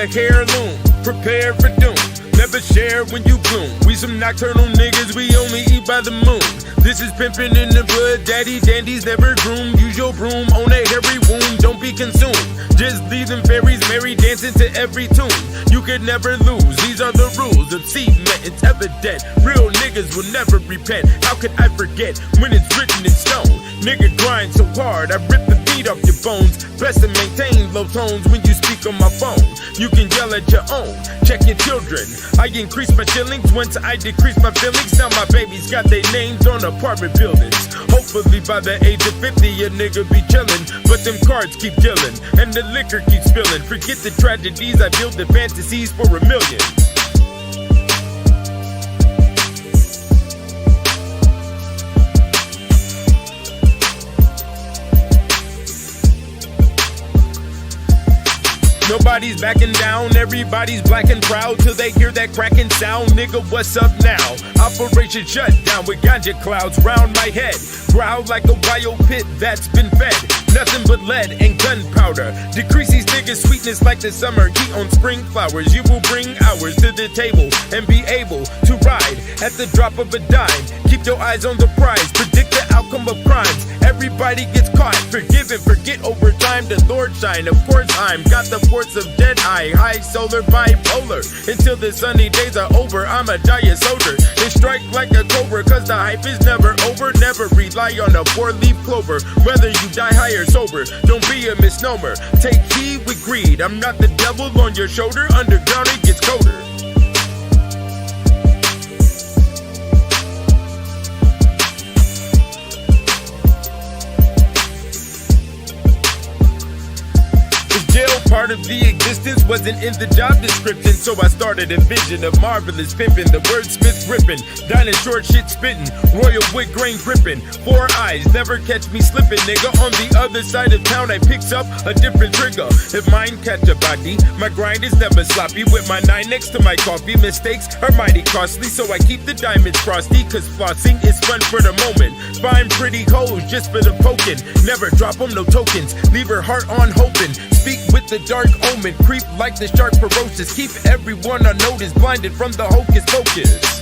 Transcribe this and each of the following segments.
a heirloom. Prepare for doom. Never share when you bloom. We some nocturnal niggas, we only eat by the moon. This is pimpin' in the blood, daddy dandies never groom. Use your broom on a hairy wound, don't be consumed. Just leave them fairies merry dancing to every tune. You could never lose, these are the rules of cement, it's evident. Real niggas will never repent. How could I forget when it's written in stone? Nigga grind so hard, I rip the beat off your bones. Best to maintain low tones when you speak on my phone. You can yell at your own, check your children. I increase my shillings once I decrease my feelings. Now my babies got their names on apartment buildings. Hopefully by the age of 50 a nigga be chillin', but them cards keep dealin' and the liquor keeps spillin'. Forget the tragedies, I build the fantasies for a million. Nobody's backing down, everybody's black and proud till they hear that cracking sound. Nigga, what's up now? Operation shutdown with ganja clouds round my head. Growl like a wild pit that's been fed. Nothing but lead and gunpowder. Decrease these niggas' sweetness like the summer heat on spring flowers. You will bring hours to the table and be able to ride at the drop of a dime. Keep your eyes on the prize, predict the outcome of crimes. Everybody gets caught, forgive and forget over time. The Lord shine, of course I'm got the force of dead eye, high solar bipolar. Until the sunny days are over, I'm a giant soldier. They strike like a cobra, cause the hype is never over. Never rely on a four-leaf clover, whether you die high or sober. Don't be a misnomer, take heed with greed. I'm not the devil on your shoulder, underground it gets colder. Part of the existence wasn't in the job description, so I started a vision of marvelous pimping. The wordsmith gripping, dining short shit spitting, royal wood grain gripping. 4 eyes, never catch me slipping, nigga. On the other side of town, I picks up a different trigger. If mine catch a body, my grind is never sloppy. With my 9 next to my coffee, mistakes are mighty costly, so I keep the diamonds frosty, cause flossing is fun for the moment. Find pretty hoes just for the poking, never drop them, no tokens. Leave her heart on hoping. Speak with the dark omen, creep like the shark ferocious. Keep everyone on notice, blinded from the hocus pocus.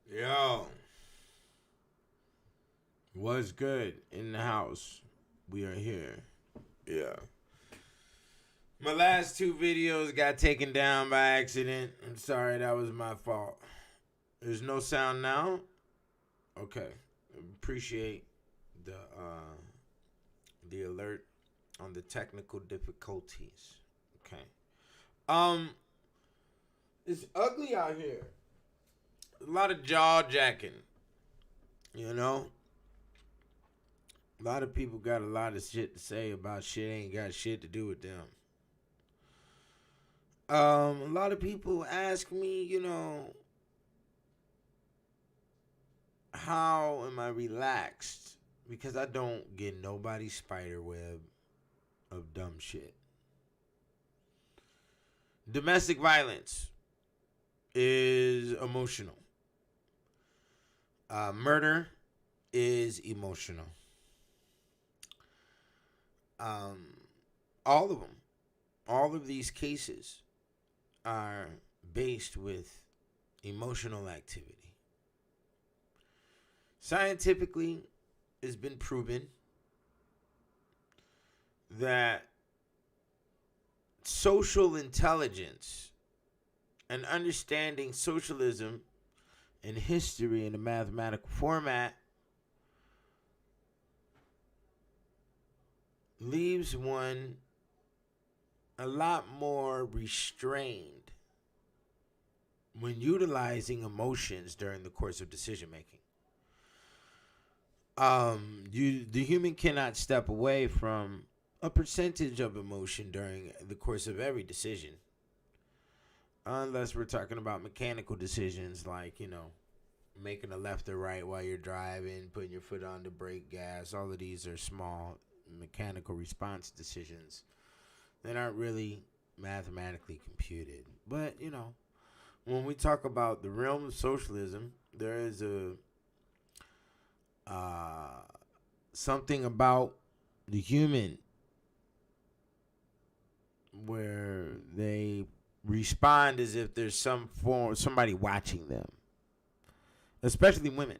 Yo, what's good in the house? We are here. Yeah. My last 2 videos got taken down by accident. I'm sorry, that was my fault. There's no sound now? Okay. Appreciate the alert on the technical difficulties. Okay. It's ugly out here. A lot of jaw jacking, you know. A lot of people got a lot of shit to say about shit ain't got shit to do with them. A lot of people ask me, you know, how am I relaxed? Because I don't get nobody's spider web of dumb shit. Domestic violence is emotional. Murder is emotional. All of them, all of these cases are based with emotional activity. Scientifically, it's been proven that social intelligence and understanding socialism and history in a mathematical format leaves one a lot more restrained when utilizing emotions during the course of decision making. The human cannot step away from a percentage of emotion during the course of every decision, unless we're talking about mechanical decisions like, making a left or right while you're driving, putting your foot on the brake gas. All of these are small mechanical response decisions that aren't really mathematically computed. But, when we talk about the realm of socialism, there is something about the human where they respond as if there's somebody watching them, especially women.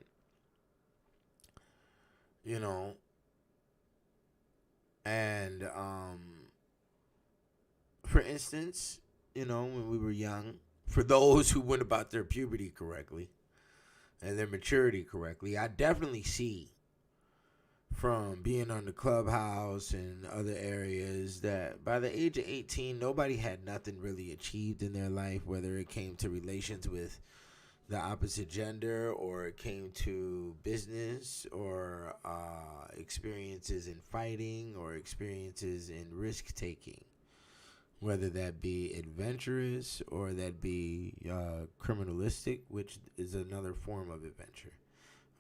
And for instance, when we were young, for those who went about their puberty correctly and their maturity correctly, I definitely see from being on the clubhouse and other areas that by the age of 18, nobody had nothing really achieved in their life, whether it came to relations with the opposite gender or it came to business or experiences in fighting or experiences in risk taking, whether that be adventurous or that be criminalistic, which is another form of adventure.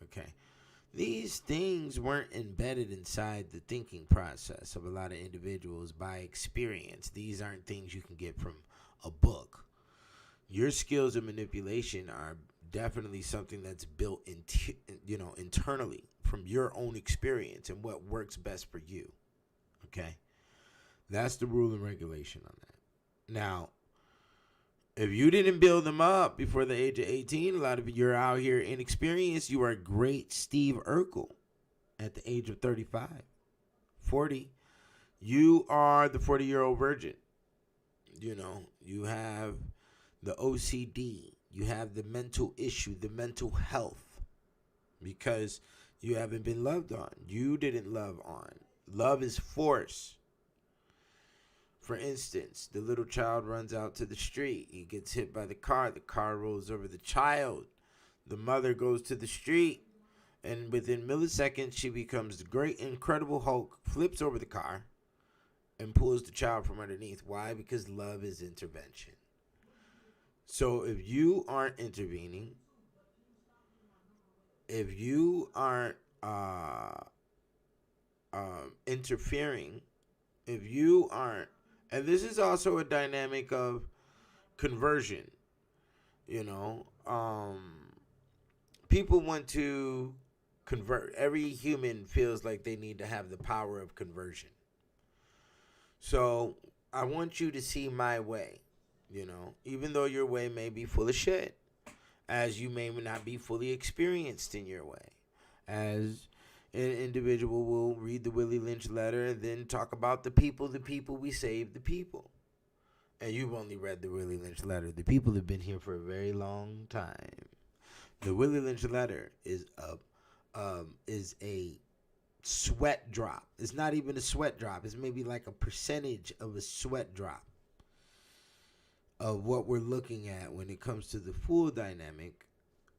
Okay. These things weren't embedded inside the thinking process of a lot of individuals by experience. These aren't things you can get from a book. Your skills of manipulation are definitely something that's built internally from your own experience and what works best for you. Okay? That's the rule and regulation on that. Now, if you didn't build them up before the age of 18, a lot of you are out here inexperienced. You are great Steve Urkel at the age of 35, 40. You are the 40-year-old virgin. You have the OCD. You have the mental issue, the mental health, because you haven't been loved on. You didn't love on. Love is force. For instance, the little child runs out to the street. He gets hit by the car. The car rolls over the child. The mother goes to the street, and within milliseconds, she becomes the great, incredible Hulk, flips over the car, and pulls the child from underneath. Why? Because love is intervention. So if you aren't intervening, if you aren't interfering, if you aren't, and this is also a dynamic of conversion, people want to convert. Every human feels like they need to have the power of conversion. So I want you to see my way, even though your way may be full of shit, as you may not be fully experienced in your way, as an individual will read the Willie Lynch letter and then talk about the people, we save the people. And you've only read the Willie Lynch letter. The people have been here for a very long time. The Willie Lynch letter is a sweat drop. It's not even a sweat drop. It's maybe like a percentage of a sweat drop of what we're looking at when it comes to the full dynamic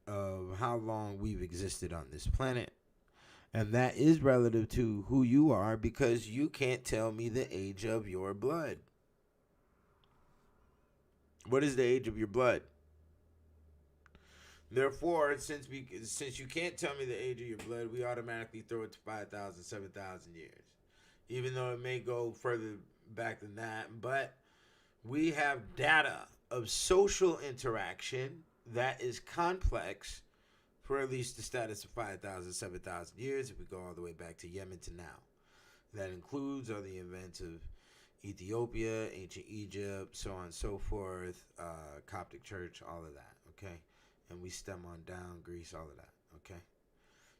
of how long we've existed on this planet. And that is relative to who you are, because you can't tell me the age of your blood. What is the age of your blood? Therefore, since you can't tell me the age of your blood, we automatically throw it to 5,000, 7,000 years. Even though it may go further back than that. But we have data of social interaction that is complex for at least the status of 5,000, 7,000 years if we go all the way back to Yemen to now. That includes all the events of Ethiopia, ancient Egypt, so on and so forth, Coptic Church, all of that, okay? And we stem on down, Greece, all of that, okay?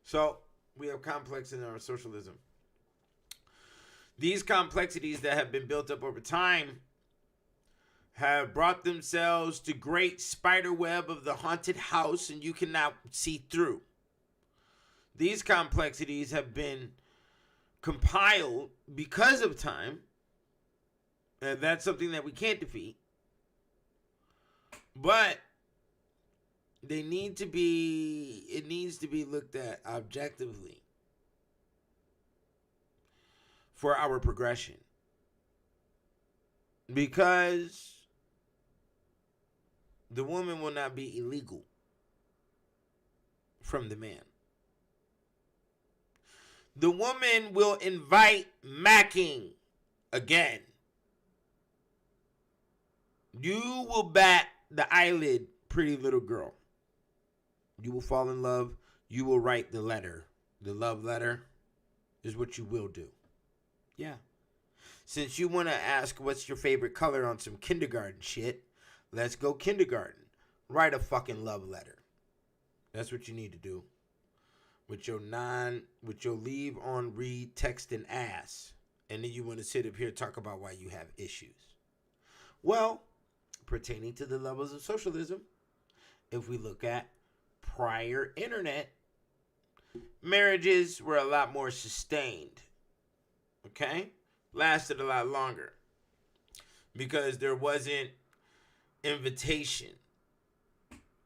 So we have complex in our socialism. These complexities that have been built up over time have brought themselves to great spider web of the haunted house, and you cannot see through. These complexities have been compiled because of time, and that's something that we can't defeat. But it needs to be looked at objectively for our progression. Because the woman will not be illegal from the man. The woman will invite macking again. You will bat the eyelid, pretty little girl. You will fall in love. You will write the letter. The love letter is what you will do. Yeah. Since you want to ask what's your favorite color on some kindergarten shit, let's go kindergarten. Write a fucking love letter. That's what you need to do. With your leave on read texting ass. And then you want to sit up here and talk about why you have issues. Well, pertaining to the levels of socialism, if we look at prior internet, marriages were a lot more sustained. Okay? Lasted a lot longer. Because there wasn't invitation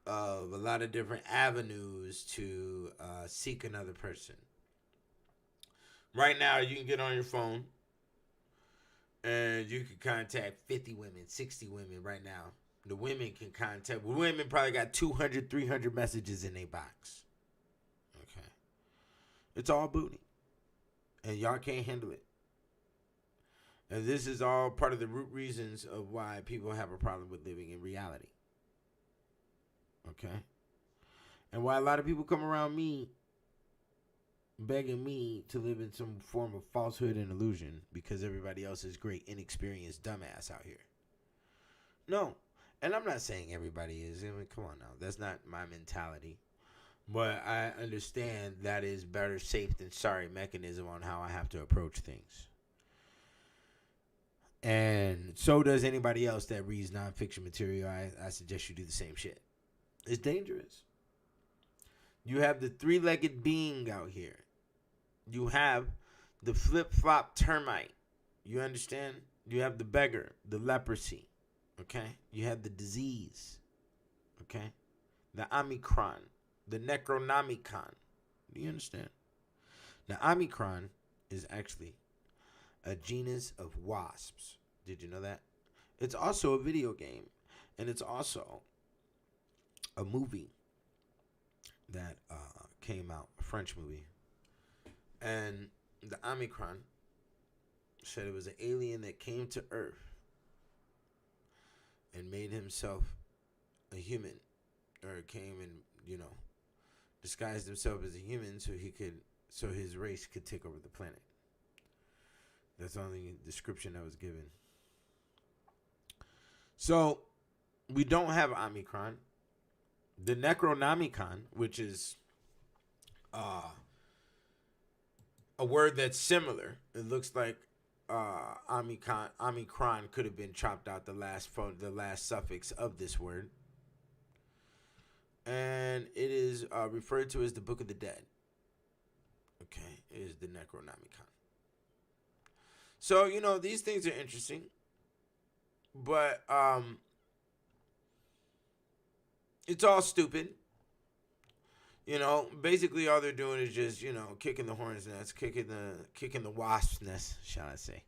of a lot of different avenues to seek another person. Right now, you can get on your phone and you can contact 50 women, 60 women right now. The women can contact. Women probably got 200, 300 messages in their box. Okay. It's all booty. And y'all can't handle it. And this is all part of the root reasons of why people have a problem with living in reality. Okay? And why a lot of people come around me begging me to live in some form of falsehood and illusion because everybody else is great, inexperienced dumbass out here. No. And I'm not saying everybody is. I mean, come on now. That's not my mentality. But I understand that is better safe than sorry mechanism on how I have to approach things. And so does anybody else that reads nonfiction material. I suggest you do the same shit. It's dangerous. You have the three-legged being out here. You have the flip-flop termite. You understand? You have the beggar, the leprosy. Okay? You have the disease. Okay? The Omicron. The Necronomicon. Do you understand? Now, Omicron is actually a genus of wasps. Did you know that? It's also a video game. And it's also a movie that came out, a French movie. And the Omicron said it was an alien that came to Earth and made himself a human, or came and, disguised himself as a human so his race could take over the planet. That's the only description that was given. So, we don't have Omicron. The Necronomicon, which is a word that's similar. It looks like Omicron could have been chopped out the last suffix of this word. And it is referred to as the Book of the Dead. Okay, it is the Necronomicon. So, these things are interesting. But it's all stupid. Basically all they're doing is just, kicking the hornet's nest, kicking the wasp's nest, shall I say.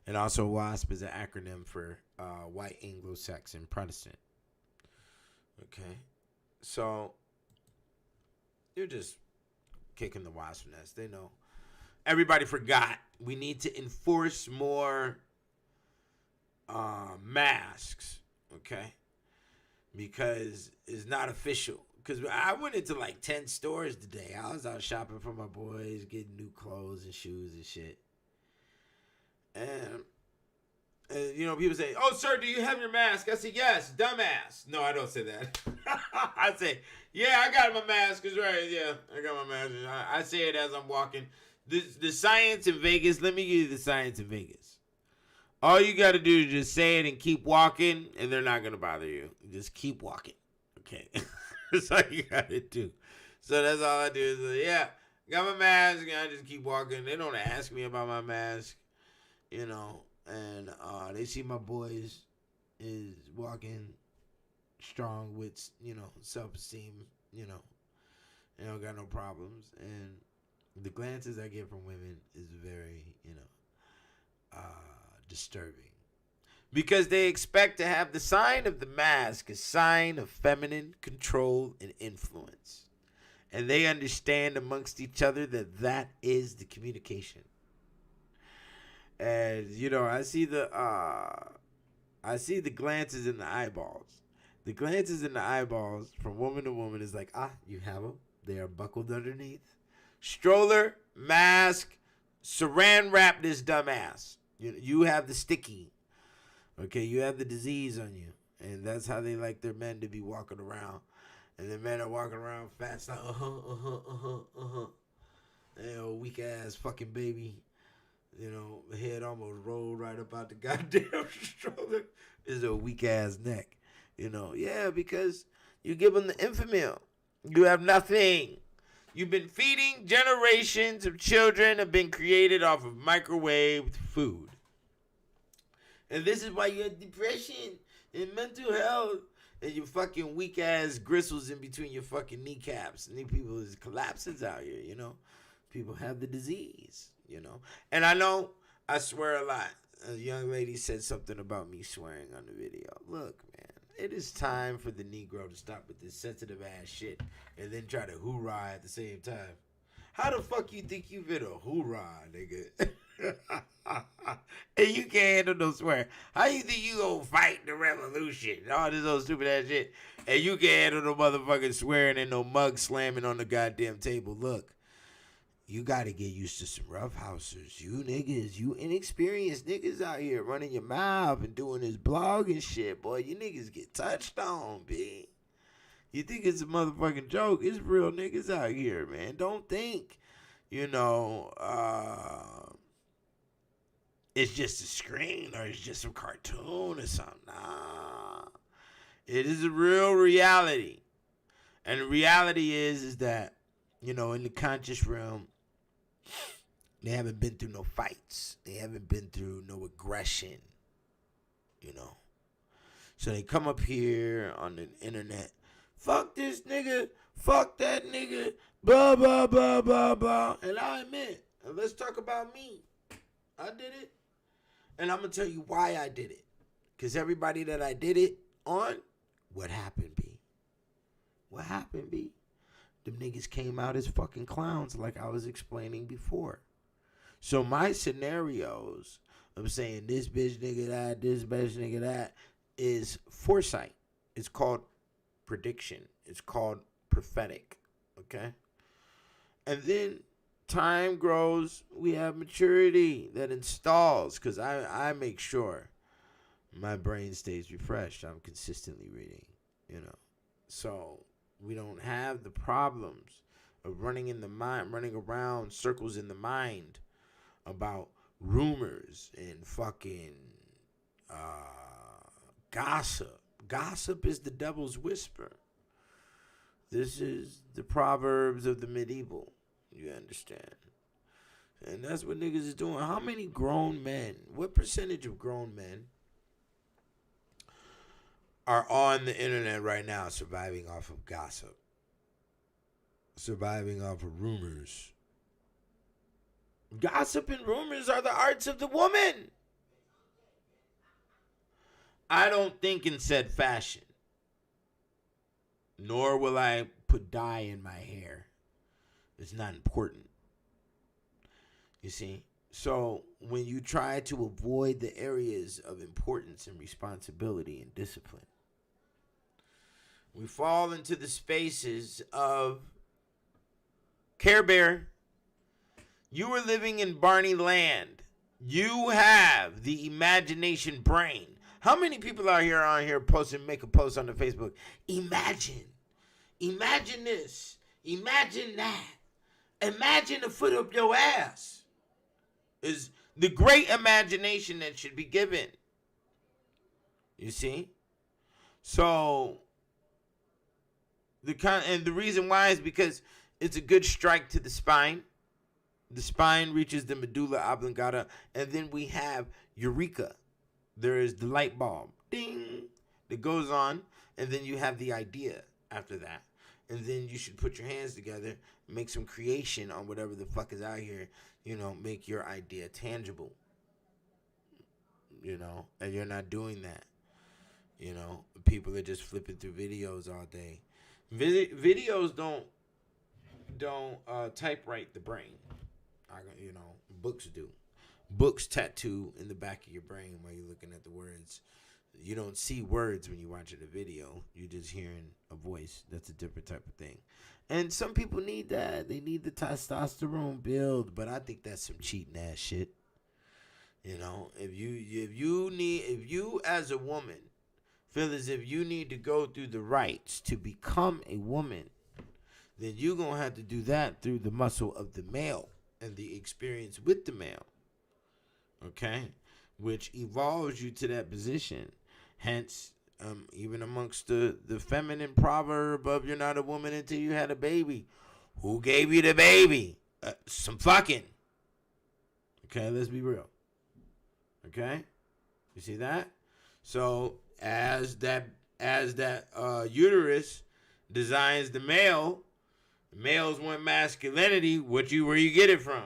And also WASP is an acronym for white Anglo-Saxon Protestant. Okay. So They're just kicking the wasp nest. They know. Everybody forgot. We need to enforce more masks, okay? Because it's not official. Because I went into like 10 stores today. I was out shopping for my boys, getting new clothes and shoes and shit. And you know, people say, "Oh, sir, do you have your mask?" I say, "Yes, dumbass." No, I don't say that. I say, "Yeah, I got my mask. It's right. Yeah, I got my mask." I say it as I'm walking. The science in Vegas. Let me give you the science in Vegas. All you got to do is just say it and keep walking, and they're not gonna bother you. Just keep walking. Okay, that's all you got to do. So that's all I do is, yeah, got my mask, and I just keep walking. They don't ask me about my mask, you know. And they see my boys is walking strong with, you know, self-esteem, you know. They don't got no problems. And the glances I get from women is very, you know, disturbing. Because they expect to have the sign of the mask, a sign of feminine control and influence. And they understand amongst each other that that is the communication. And you know, I see the glances in the eyeballs. The glances in the eyeballs from woman to woman is like, you have them. They are buckled underneath. Stroller, mask, saran wrap this dumbass. You have the sticky. Okay, you have the disease on you. And that's how they like their men to be walking around. And the men are walking around fast like, weak ass fucking baby. You know, the head almost rolled right up out the goddamn stroller. Is a weak ass neck. You know, yeah, because you give them the infamil. You have nothing. You've been feeding generations of children have been created off of microwaved food. And this is why you have depression and mental health and your fucking weak ass gristles in between your fucking kneecaps. And these people is collapses out here, you know. People have the disease, you know. And I know I swear a lot. A young lady said something about me swearing on the video. Look, man, it is time for the Negro to stop with this sensitive ass shit and then try to hoorah at the same time. How the fuck you think you fit a hoorah, nigga? And you can't handle no swear. How you think you gonna fight the revolution? All this old stupid ass shit. And you can't handle no motherfucking swearing and no mug slamming on the goddamn table. Look. You got to get used to some roughhousers. You niggas, you inexperienced niggas out here running your mouth and doing this blog and shit. Boy, you niggas get touched on, B. You think it's a motherfucking joke. It's real niggas out here, man. Don't think, you know, it's just a screen or it's just some cartoon or something. Nah. It is a real reality. And the reality is that, you know, in the conscious realm, they haven't been through no fights. They haven't been through no aggression, you know. So they come up here on the internet, fuck this nigga, fuck that nigga, blah, blah, blah, blah, blah. And I admit, let's talk about me. I did it. And I'm going to tell you why I did it. Because everybody that I did it on, what happened, B? What happened, B? Them niggas came out as fucking clowns like I was explaining before. So my scenarios of saying this bitch nigga that, this bitch nigga that is foresight. It's called prediction. It's called prophetic. Okay? And then time grows. We have maturity that installs because I make sure my brain stays refreshed. I'm consistently reading, you know. So we don't have the problems of running in the mind, running around circles in the mind about rumors and fucking gossip. Gossip is the devil's whisper. This is the proverbs of the medieval. You understand? And that's what niggas is doing. How many grown men, what percentage of grown men are on the internet right now surviving off of gossip? Surviving off of rumors. Gossip and rumors are the arts of the woman. I don't think in said fashion. Nor will I put dye in my hair. It's not important. You see? So when you try to avoid the areas of importance and responsibility and discipline, we fall into the spaces of Care Bear. You are living in Barney land. You have the imagination brain. How many people out here on here make a post on the Facebook? Imagine this. Imagine that. Imagine a foot up your ass. Is the great imagination that should be given. You see? So the reason why is because it's a good strike to the spine. The spine reaches the medulla oblongata, and then we have eureka. There is the light bulb, ding, that goes on, and then you have the idea after that. And then you should put your hands together, make some creation on whatever the fuck is out here, make your idea tangible. And you're not doing that. People are just flipping through videos all day. Videos don't typewrite the brain. Books do. Books tattoo in the back of your brain while you're looking at the words. You don't see words when you're watching a video. You're just hearing a voice. That's a different type of thing. And some people need that. They need the testosterone build, but I think that's some cheating ass shit. If you as a woman feel as if you need to go through the rites to become a woman, then you're going to have to do that through the muscle of the male and the experience with the male. Okay? Which evolves you to that position. Hence, even amongst the feminine proverb of you're not a woman until you had a baby. Who gave you the baby? Some fucking. Okay, let's be real. Okay? You see that? So, as that uterus designs the male, males want masculinity. Where you get it from?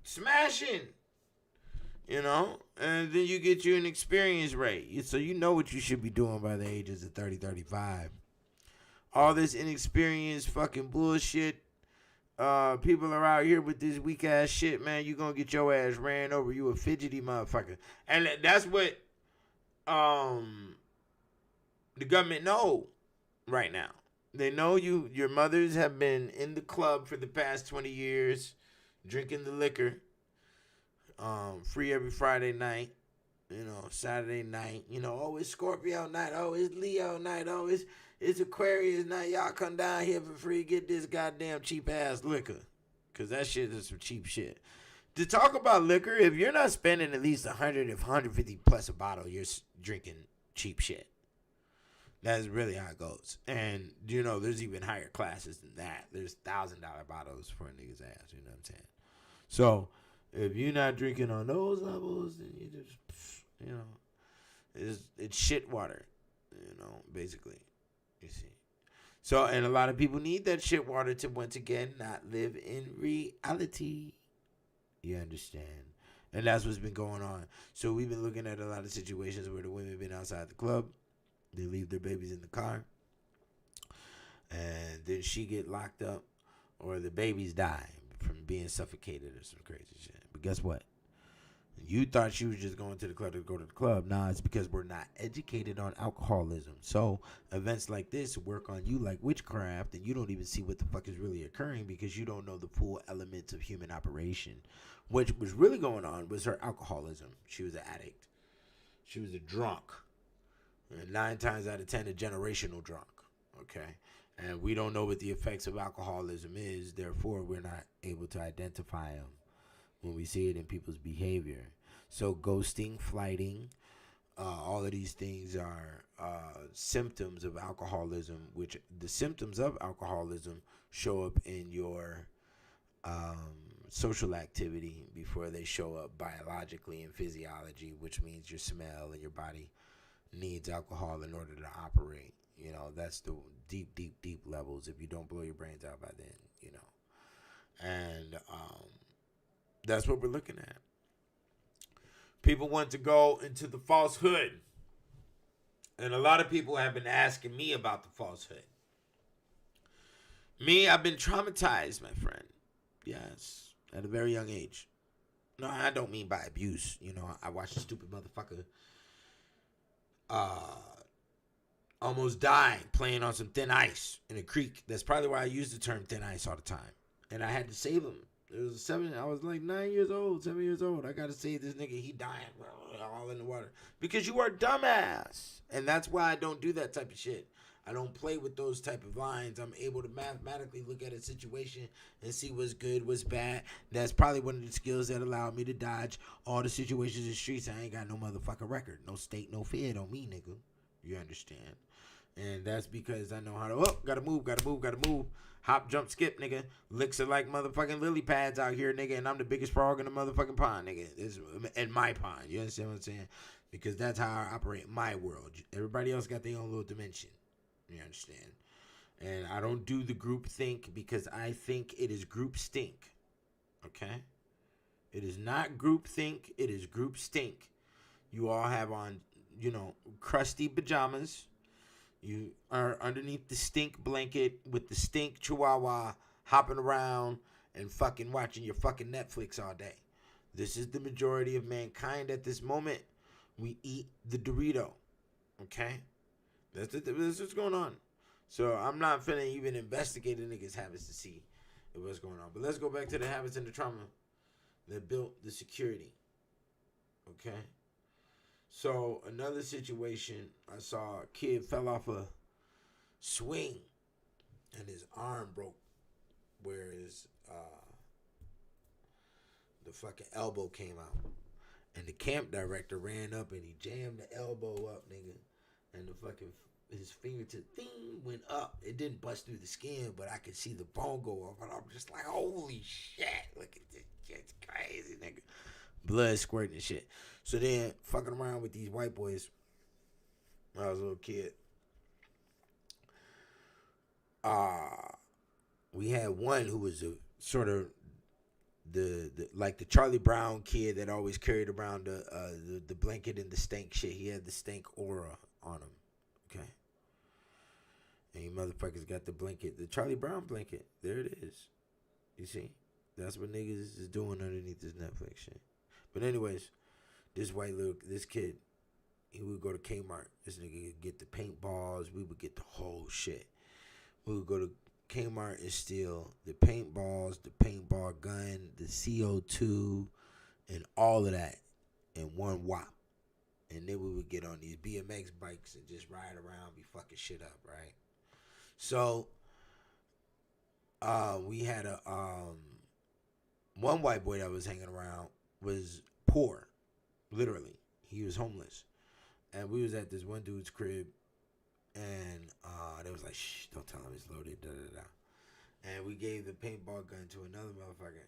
Smashing. And then you get you an experience rate. So you know what you should be doing by the ages of 30, 35. All this inexperienced fucking bullshit. People are out here with this weak ass shit, man. You gonna get your ass ran over. You a fidgety motherfucker. And that's what the government know right now. They know your mothers have been in the club for the past 20 years, drinking the liquor. Free every Friday night, Saturday night, it's Scorpio night, it's Leo night, it's Aquarius night. Y'all come down here for free, get this goddamn cheap ass liquor, cause that shit is some cheap shit. To talk about liquor, if you're not spending at least 100, if 150 plus a bottle, you're drinking cheap shit. That's really how it goes. And there's even higher classes than that. There's $1,000 bottles for a nigga's ass. You know what I'm saying? So if you're not drinking on those levels, then you just, it's shit water, basically, you see. So, and a lot of people need that shit water to, once again, not live in reality. You understand? And that's what's been going on. So we've been looking at a lot of situations where the women have been outside the club. They leave their babies in the car. And then she get locked up, or the babies die from being suffocated or some crazy shit. But guess what? You thought she was just going to the club to go to the club. Nah, it's because we're not educated on alcoholism. So events like this work on you like witchcraft, and you don't even see what the fuck is really occurring because you don't know the full elements of human operation. What was really going on was her alcoholism. She was an addict. She was a drunk. And 9 times out of 10, a generational drunk. Okay? And we don't know what the effects of alcoholism is. Therefore, we're not able to identify them when we see it in people's behavior. So ghosting, flighting, all of these things are symptoms of alcoholism, which the symptoms of alcoholism show up in your social activity before they show up biologically in physiology, which means your smell and your body needs alcohol in order to operate. That's the deep levels. If you don't blow your brains out by then, And that's what we're looking at. People want to go into the falsehood. And a lot of people have been asking me about the falsehood. Me, I've been traumatized, my friend. Yes, at a very young age. No, I don't mean by abuse. You know, I watched a stupid motherfucker uh, almost die playing on some thin ice in a creek. That's probably why I use the term thin ice all the time. And I had to save him. It was I was like 9 years old, 7 years old. I gotta save this nigga. He dying, all in the water because you are dumbass. And that's why I don't do that type of shit. I don't play with those type of lines. I'm able to mathematically look at a situation and see what's good, what's bad. That's probably one of the skills that allow me to dodge all the situations in the streets. I ain't got no motherfucking record, no stake, no fear on me, nigga. You understand? And that's because I know how to, gotta move. Hop, jump, skip, nigga. Licks are like motherfucking lily pads out here, nigga. And I'm the biggest frog in the motherfucking pond, nigga. This in my pond. You understand what I'm saying? Because that's how I operate in my world. Everybody else got their own little dimension. You understand? And I don't do the group think because I think it is group stink. Okay? It is not group think. It is group stink. You all have on, crusty pajamas. You are underneath the stink blanket with the stink chihuahua hopping around and fucking watching your fucking Netflix all day. This is the majority of mankind at this moment. We eat the Dorito. Okay? That's what's going on. So I'm not finna even investigate the niggas' habits to see what's going on. But let's go back to the habits and the trauma that built the security. Okay? So another situation, I saw a kid fell off a swing and his arm broke where his the fucking elbow came out. And the camp director ran up and he jammed the elbow up, nigga. And the fucking his fingertip went up. It didn't bust through the skin, but I could see the bone go off. And I'm just like, holy shit. Look at this. It's crazy, nigga. Blood squirting and shit. So then, fucking around with these white boys when I was a little kid. We had one who was a sort of the like the Charlie Brown kid that always carried around the blanket and the stank shit. He had the stank aura on him. Okay. And you motherfuckers got the blanket, the Charlie Brown blanket. There it is. You see? That's what niggas is doing underneath this Netflix shit. But anyways, this kid, he would go to Kmart. This nigga would get the paintballs. We would get the whole shit. We would go to Kmart and steal the paintballs, the paintball gun, the CO2, and all of that in one whop. And then we would get on these BMX bikes and just ride around, be fucking shit up, right? So, we had a one white boy that was hanging around was poor, literally. He was homeless, and we was at this one dude's crib, and they was like, "Shh, don't tell him it's loaded." Da da da. And we gave the paintball gun to another motherfucker,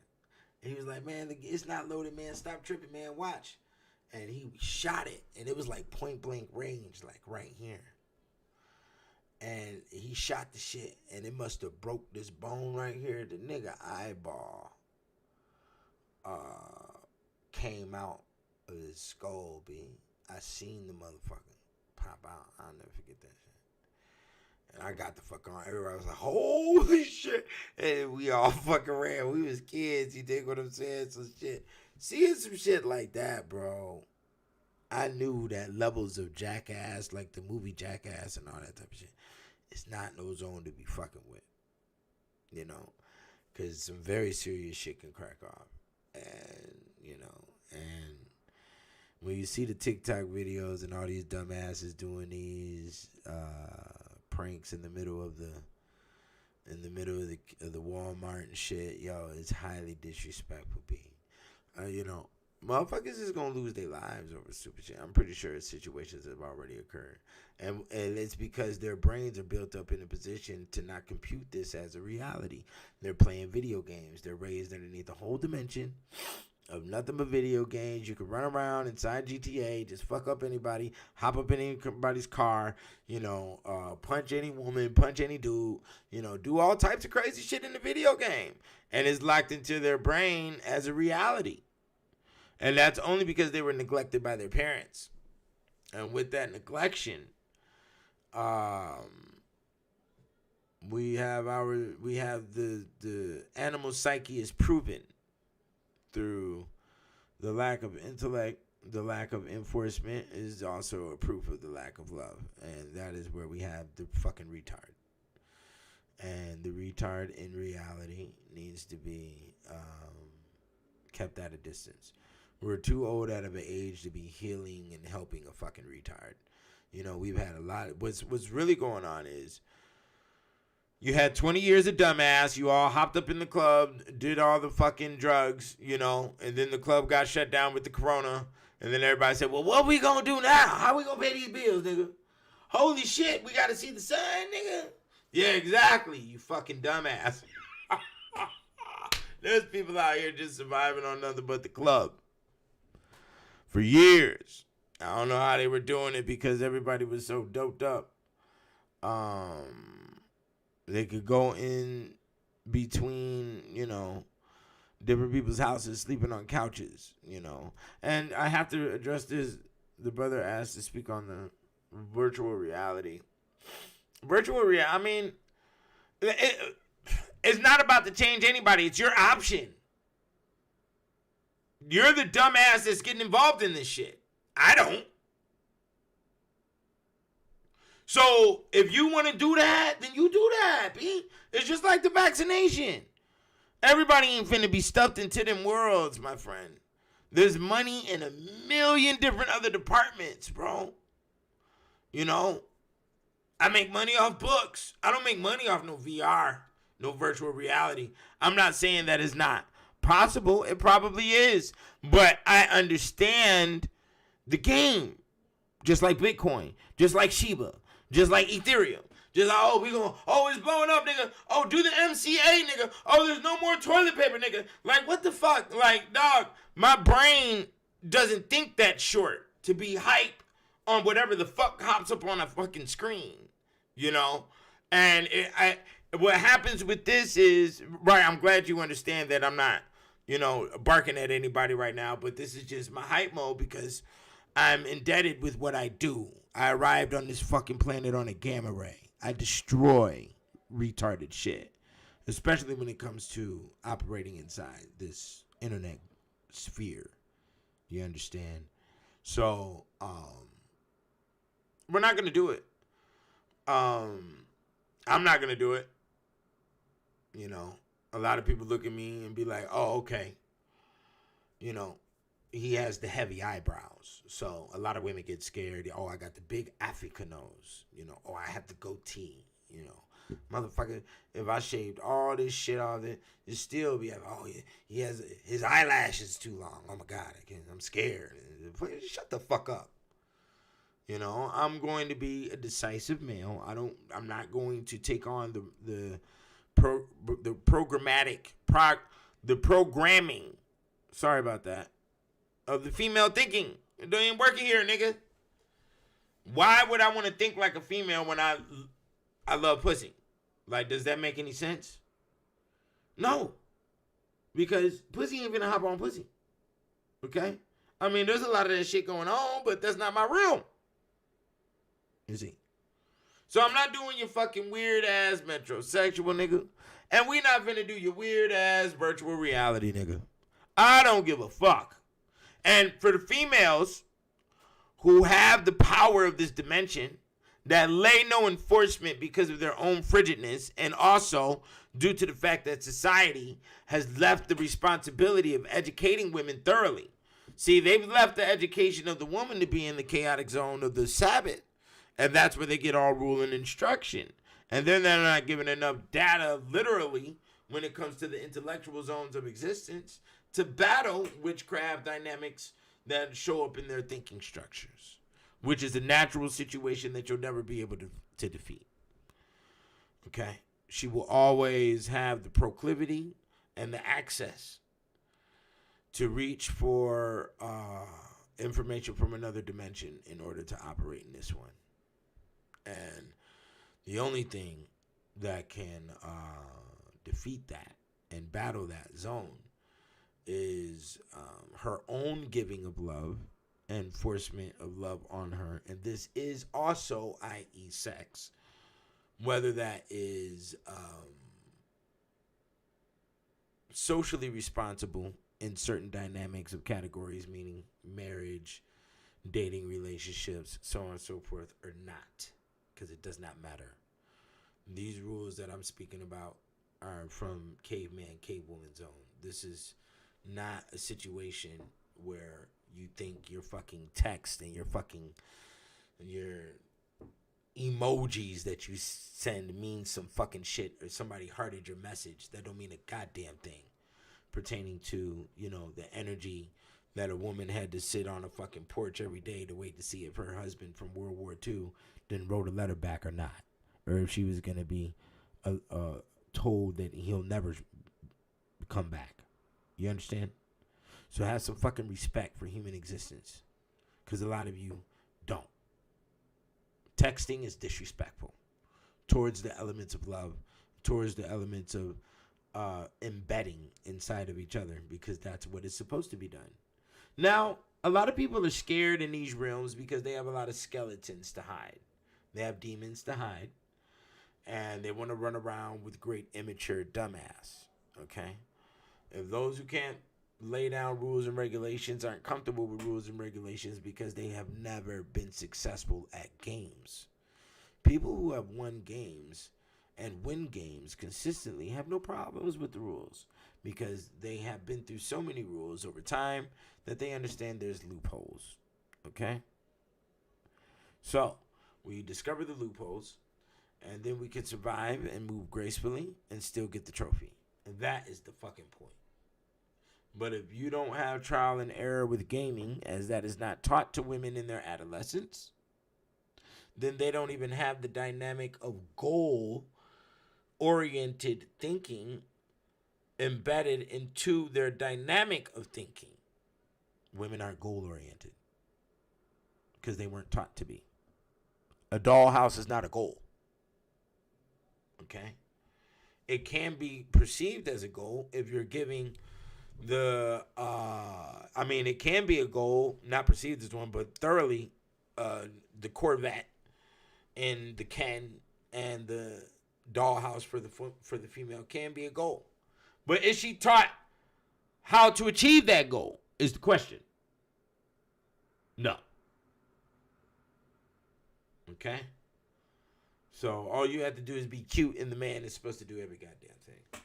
and he was like, "Man, it's not loaded, man. Stop tripping, man. Watch." And he shot it, and it was like point blank range, like right here. And he shot the shit, and it must have broke this bone right here. The nigga eyeball came out of his skull, B. I seen the motherfucker pop out. I'll never forget that shit. And I got the fuck on. Everybody was like, holy shit. And we all fucking ran. We was kids. You dig what I'm saying? So shit. Seeing some shit like that, bro, I knew that levels of Jackass, like the movie Jackass and all that type of shit, it's not no zone to be fucking with. You know? Because some very serious shit can crack off. And, and when you see the TikTok videos and all these dumbasses doing these pranks in the middle of the Walmart and shit, yo, it's highly disrespectful, B. Motherfuckers is gonna lose their lives over stupid shit. I'm pretty sure situations have already occurred, and it's because their brains are built up in a position to not compute this as a reality. They're playing video games. They're raised underneath a whole dimension of nothing but video games. You can run around inside GTA, just fuck up anybody, hop up in anybody's car, punch any woman, punch any dude, do all types of crazy shit in the video game, and it's locked into their brain as a reality. And that's only because they were neglected by their parents. And with that neglection, we have the animal psyche is proven through the lack of intellect. The lack of enforcement is also a proof of the lack of love. And that is where we have the fucking retard. And the retard in reality needs to be kept at a distance. We're too old out of an age to be healing and helping a fucking retard. You know, we've had a lot. What's really going on is you had 20 years of dumbass. You all hopped up in the club, did all the fucking drugs, you know, and then the club got shut down with the corona. And then everybody said, well, what we gonna do now? How we gonna pay these bills, nigga? Holy shit, we gotta see the sun, nigga. Yeah, exactly, you fucking dumbass. There's people out here just surviving on nothing but the club. For years. I don't know how they were doing it because everybody was so doped up. They could go in between, you know, different people's houses, sleeping on couches, you know. And I have to address this. The brother asked to speak on the virtual reality. I mean, it's not about to change anybody. It's your option. You're the dumbass that's getting involved in this shit. I don't. So if you want to do that, then you do that, B. It's just like the vaccination. Everybody ain't finna be stuffed into them worlds, my friend. There's money in a million different other departments, bro. You know, I make money off books. I don't make money off no VR, no virtual reality. I'm not saying that it's not possible. It probably is. But I understand the game. Just like Bitcoin. Just like Shiba. Just like Ethereum. Just like, it's blowing up, nigga. Oh, do the MCA, nigga. Oh, there's no more toilet paper, nigga. Like, what the fuck? Like, dog, my brain doesn't think that short to be hype on whatever the fuck hops up on a fucking screen, you know? And what happens with this is, right, I'm glad you understand that I'm not, you know, barking at anybody right now, but this is just my hype mode because I'm indebted with what I do. I arrived on this fucking planet on a gamma ray. I destroy retarded shit, especially when it comes to operating inside this internet sphere. You understand? So, we're not going to do it. I'm not going to do it. You know, a lot of people look at me and be like, oh, okay. You know, he has the heavy eyebrows. So a lot of women get scared. Oh, I got the big Africa nose. You know, oh, I have the goatee. You know, motherfucker, if I shaved all this shit off it, it'd still be like, oh, he has his eyelashes too long. Oh my God, I'm scared. Shut the fuck up. You know, I'm going to be a decisive male. I'm not going to take on the programming. Sorry about that. Of the female thinking. It ain't working here, nigga. Why would I want to think like a female when I love pussy? Like, does that make any sense? No. Because pussy ain't gonna hop on pussy. Okay? I mean, there's a lot of that shit going on, but that's not my realm. You see? So I'm not doing your fucking weird ass metrosexual, nigga. And we not finna do your weird ass virtual reality, nigga. I don't give a fuck. And for the females who have the power of this dimension that lay no enforcement because of their own frigidness and also due to the fact that society has left the responsibility of educating women thoroughly. See, they've left the education of the woman to be in the chaotic zone of the Sabbath. And that's where they get all rule and instruction. And then they're not given enough data literally when it comes to the intellectual zones of existence to battle witchcraft dynamics that show up in their thinking structures, which is a natural situation that you'll never be able to defeat. Okay? She will always have the proclivity and the access to reach for information from another dimension in order to operate in this one. And the only thing that can defeat that and battle that zone is her own giving of love, enforcement of love on her. And this is also, i.e. sex, whether that is socially responsible in certain dynamics of categories, meaning marriage, dating relationships, so on and so forth, or not, because it does not matter. These rules that I'm speaking about are from caveman, cavewoman zone. This is not a situation where you think your fucking text and your emojis that you send mean some fucking shit, or somebody hearted your message. That don't mean a goddamn thing pertaining to, the energy that a woman had to sit on a fucking porch every day to wait to see if her husband from World War II then wrote a letter back or not, or if she was going to be told that he'll never come back. You understand? So have some fucking respect for human existence, because a lot of you don't. Texting is disrespectful towards the elements of love, towards the elements of embedding inside of each other, because that's what is supposed to be done. Now, a lot of people are scared in these realms because they have a lot of skeletons to hide. They have demons to hide, and they want to run around with great immature dumbass. Okay? If those who can't lay down rules and regulations aren't comfortable with rules and regulations because they have never been successful at games. People who have won games and win games consistently have no problems with the rules, because they have been through so many rules over time that they understand there's loopholes. Okay? So, we discover the loopholes, and then we can survive and move gracefully and still get the trophy. And that is the fucking point. But if you don't have trial and error with gaming, as that is not taught to women in their adolescence, then they don't even have the dynamic of goal-oriented thinking embedded into their dynamic of thinking. Women aren't goal-oriented because they weren't taught to be. A dollhouse is not a goal. Okay? It can be perceived as a goal if you're giving it can be a goal, not perceived as one, but thoroughly, the Corvette and the Ken and the dollhouse for the female can be a goal. But is she taught how to achieve that goal is the question. No. Okay? So all you have to do is be cute, and the man is supposed to do every goddamn thing.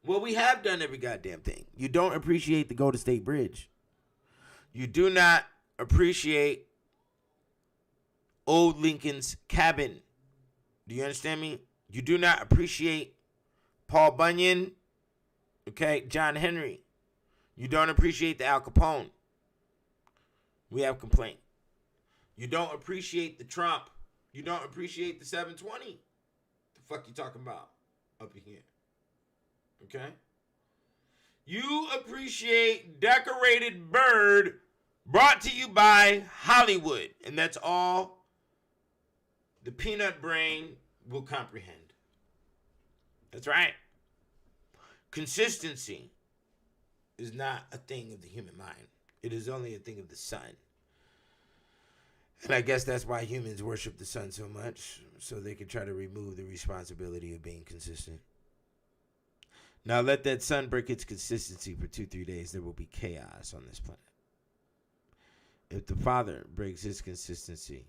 Well, we have done every goddamn thing. You don't appreciate the Golden State Bridge. You do not appreciate old Lincoln's cabin. Do you understand me? You do not appreciate Paul Bunyan, okay, John Henry. You don't appreciate the Al Capone. We have complaint. You don't appreciate the Trump. You don't appreciate the 720. The fuck you talking about up in here? Okay? You appreciate Decorated Bird, brought to you by Hollywood. And that's all the peanut brain will comprehend. That's right. Consistency is not a thing of the human mind. It is only a thing of the sun. And I guess that's why humans worship the sun so much, so they can try to remove the responsibility of being consistent. Now let that sun break its consistency for 2-3 days, there will be chaos on this planet. If the father breaks his consistency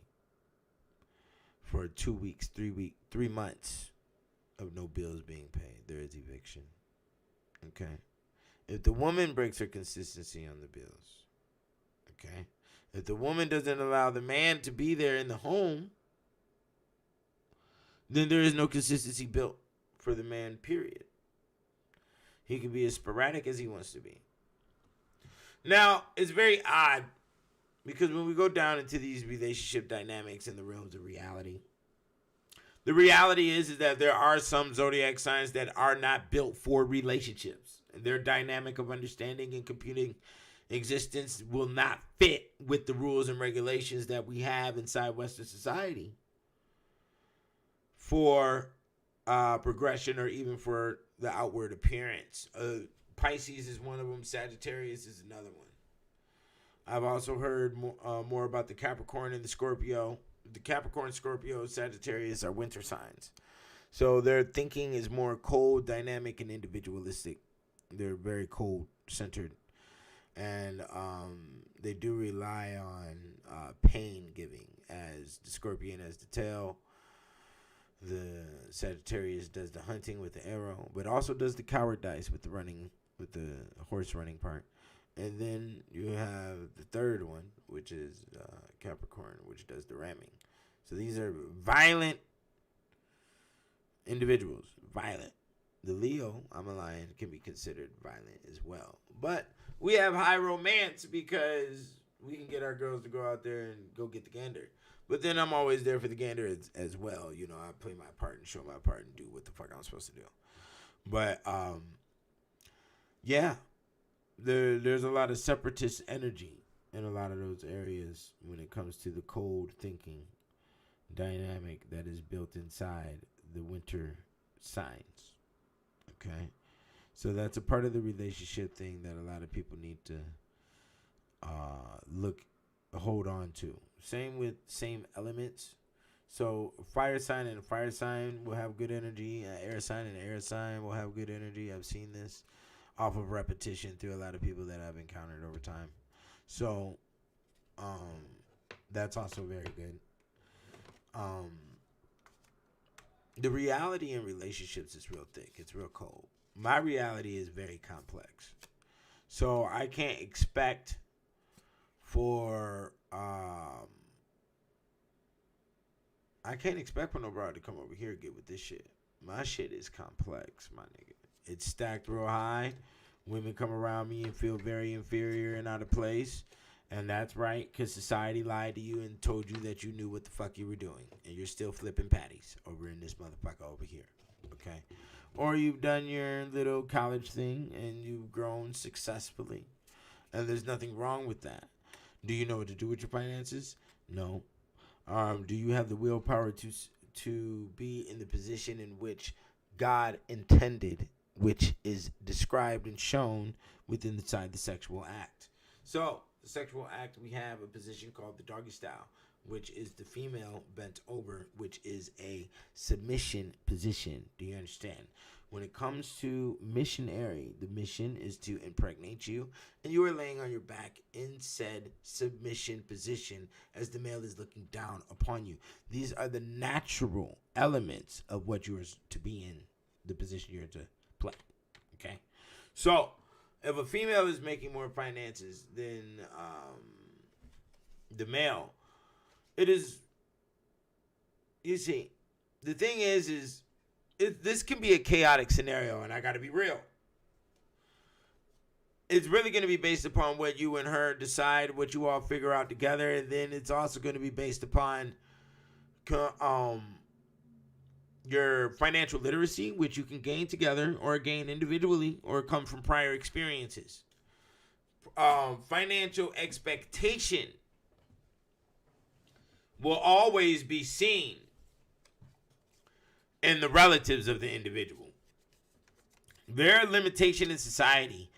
for 2 weeks, 3 months of no bills being paid, there is eviction. Okay? If the woman breaks her consistency on the bills, okay? If the woman doesn't allow the man to be there in the home, then there is no consistency built for the man, period. He can be as sporadic as he wants to be. Now, it's very odd, because when we go down into these relationship dynamics in the realms of reality, the reality is that there are some zodiac signs that are not built for relationships. And their dynamic of understanding and computing existence will not fit with the rules and regulations that we have inside Western society for progression, or even for the outward appearance. Pisces is one of them. Sagittarius is another one. I've also heard more about the Capricorn and the Scorpio. the Capricorn, Scorpio, Sagittarius are winter signs. So their thinking is more cold, dynamic, and individualistic. They're very cold centered. And they do rely on pain giving, as the Scorpion has the tail. The Sagittarius does the hunting with the arrow, but also does the coward dice with the running, with the horse running part. And then you have the third one, which is Capricorn, which does the ramming. So these are violent individuals. Violent. The Leo, I'm a lion, can be considered violent as well. But we have high romance because we can get our girls to go out there and go get the gander. But then I'm always there for the gander as well. You know, I play my part and show my part and do what the fuck I'm supposed to do. But, yeah, there's a lot of separatist energy in a lot of those areas when it comes to the cold thinking dynamic that is built inside the winter signs. Okay? So that's a part of the relationship thing that a lot of people need to hold on to. Same elements. So fire sign and a fire sign will have good energy. Air sign and an air sign will have good energy. I've seen this off of repetition through a lot of people that I've encountered over time. So that's also very good. The reality in relationships is real thick. It's real cold. My reality is very complex. So I can't expect for no broad to come over here and get with this shit. My shit is complex, my nigga. It's stacked real high. Women come around me and feel very inferior and out of place. And that's right, because society lied to you and told you that you knew what the fuck you were doing. And you're still flipping patties over in this motherfucker over here. Okay? Or you've done your little college thing and you've grown successfully. And there's nothing wrong with that. Do you know what to do with your finances? No. Do you have the willpower to be in the position in which God intended, which is described and shown within the sexual act? So, the sexual act, we have a position called the doggy style, which is the female bent over, which is a submission position. Do you understand? When it comes to missionary, the mission is to impregnate you, and you are laying on your back in said submission position as the male is looking down upon you. These are the natural elements of what you are to be in, the position you're to play. Okay? So, if a female is making more finances than the male, it is, you see, the thing is this can be a chaotic scenario, and I got to be real. It's really going to be based upon what you and her decide, what you all figure out together, and then it's also going to be based upon your financial literacy, which you can gain together or gain individually or come from prior experiences. Financial expectation will always be seen in the relatives of the individual. Their limitation in society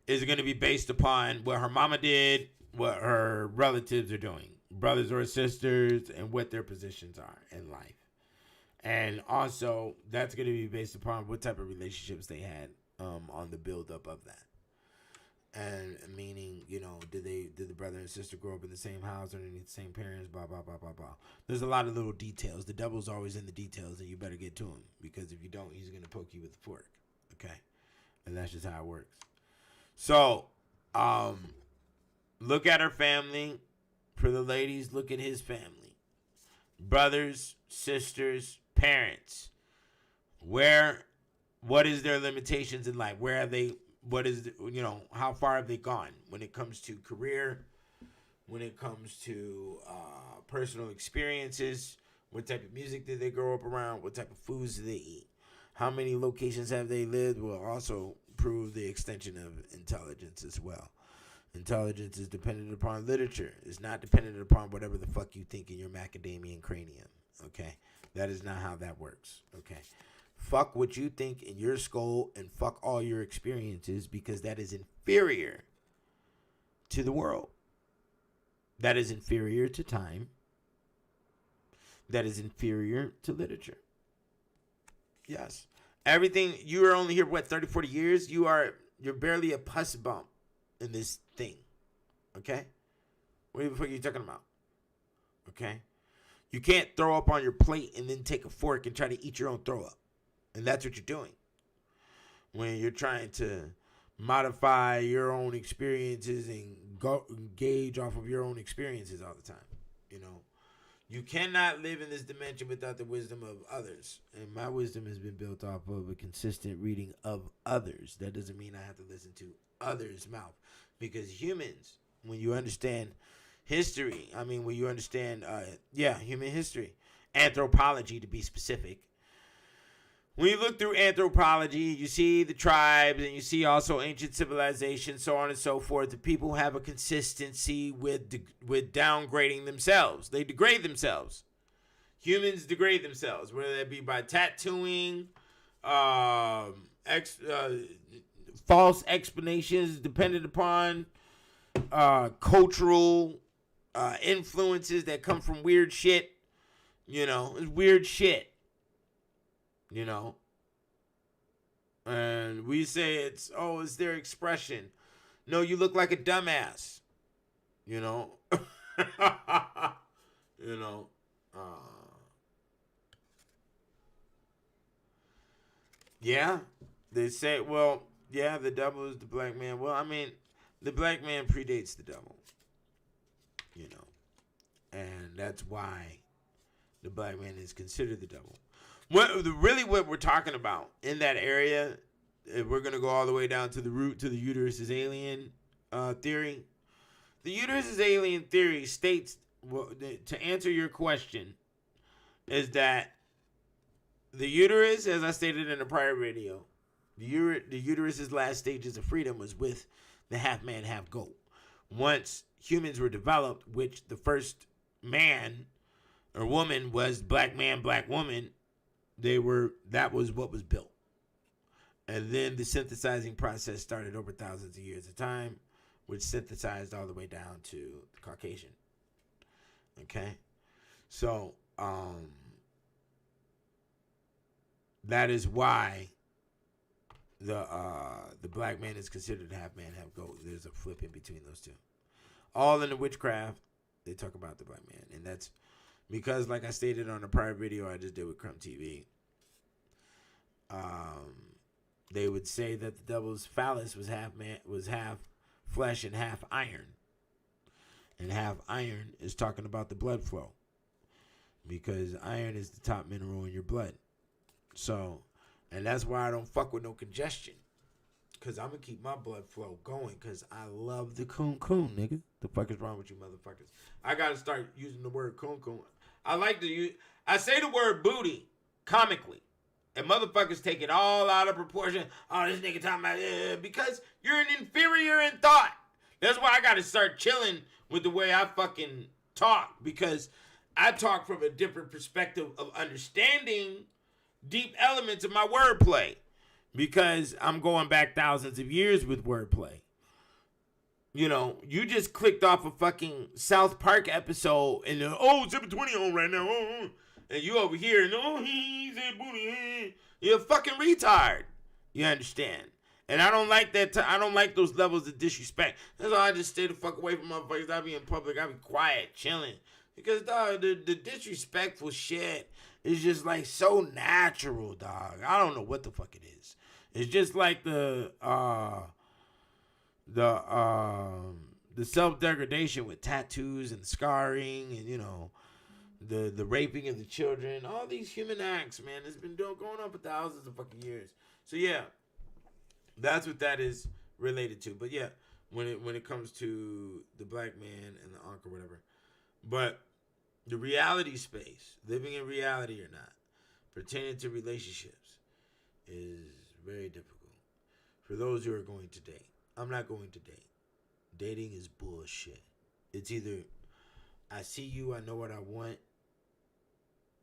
is going to be based upon what her mama did, what her relatives are doing, brothers or sisters, and what their positions are in life. And also, that's going to be based upon what type of relationships they had on the build-up of that. And meaning, you know, did the brother and sister grow up in the same house underneath the same parents, blah, blah, blah, blah, blah. There's a lot of little details. The devil's always in the details, and you better get to him. Because if you don't, he's going to poke you with a fork. Okay? And that's just how it works. So, look at her family. For the ladies, look at his family. Brothers, sisters, parents. What is their limitations in life? Where are they? What is, how far have they gone when it comes to career, when it comes to personal experiences? What type of music did they grow up around? What type of foods do they eat? How many locations have they lived will also prove the extension of intelligence as well. Intelligence is dependent upon literature. It's not dependent upon whatever the fuck you think in your macadamian cranium. Okay? That is not how that works. Okay? Fuck what you think in your skull and fuck all your experiences, because that is inferior to the world. That is inferior to time. that is inferior to literature. Yes. Everything, you are only here, 30, 40 years? You're barely a pus bump in this thing. Okay? What the fuck are you talking about? Okay? You can't throw up on your plate and then take a fork and try to eat your own throw up. And that's what you're doing. When you're trying to modify your own experiences and gauge off of your own experiences all the time. You know? You cannot live in this dimension without the wisdom of others. And my wisdom has been built off of a consistent reading of others. That doesn't mean I have to listen to others' mouth. Because humans, when you understand history, when you understand, human history, anthropology to be specific. When you look through anthropology, you see the tribes and you see also ancient civilizations, so on and so forth. The people have a consistency with downgrading themselves. They degrade themselves. Humans degrade themselves, whether that be by tattooing, false explanations dependent upon cultural influences that come from weird shit. You know, it's weird shit. You know, and we say it's their expression. No, you look like a dumbass. You know, you know, yeah, they say, well, yeah, the devil is the black man. Well, the black man predates the devil, you know, and that's why the black man is considered the devil. What we're talking about in that area, if we're going to go all the way down to the root, to the uterus is alien theory. The uterus is alien theory states, to answer your question, is that the uterus, as I stated in a prior video, the uterus's last stages of freedom was with the half man, half goat. Once humans were developed, which the first man or woman was black man, black woman, that was what was built. And then the synthesizing process started over thousands of years of time, which synthesized all the way down to the Caucasian. Okay? So, that is why the black man is considered half man, half goat. There's a flip in between those two. All in the witchcraft, they talk about the black man. And that's because, like I stated on a prior video I just did with Crumb TV, they would say that the devil's phallus was half flesh and half iron. And half iron is talking about the blood flow, because iron is the top mineral in your blood. So, and that's why I don't fuck with no congestion, because I'm going to keep my blood flow going, because I love the coon, nigga. The fuck is wrong with you motherfuckers? I got to start using the word coon. I say the word booty comically, and motherfuckers take it all out of proportion. Oh, this nigga talking about, because you're an inferior in thought. That's why I got to start chilling with the way I fucking talk, because I talk from a different perspective of understanding deep elements of my wordplay, because I'm going back thousands of years with wordplay. You know, you just clicked off a fucking South Park episode and 720 on right now, and you over here and he said booty. You're a fucking retard. You understand? And I don't like that. I don't like those levels of disrespect. That's why I just stay the fuck away from motherfuckers. I be in public. I be quiet, chilling, because dog, the disrespectful shit is just like so natural, dog. I don't know what the fuck it is. It's just like the self-degradation with tattoos and scarring, and you know, the raping of the children. All these human acts, man, it's been going on for thousands of fucking years. So yeah, that's what that is related to. But yeah, when it comes to the black man and the Ankh or whatever, but the reality space, living in reality or not, pertaining to relationships, is very difficult for those who are going to date. I'm not going to date. Dating is bullshit. It's either I see you, I know what I want,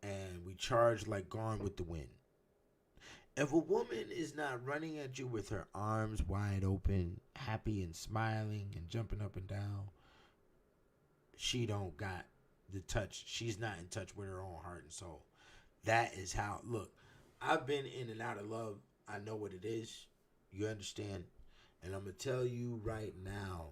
and we charge like Gone with the Wind. If a woman is not running at you with her arms wide open, happy and smiling and jumping up and down, she don't got the touch. She's not in touch with her own heart and soul. That is how. Look, I've been in and out of love. I know what it is. You understand? And I'm gonna tell you right now,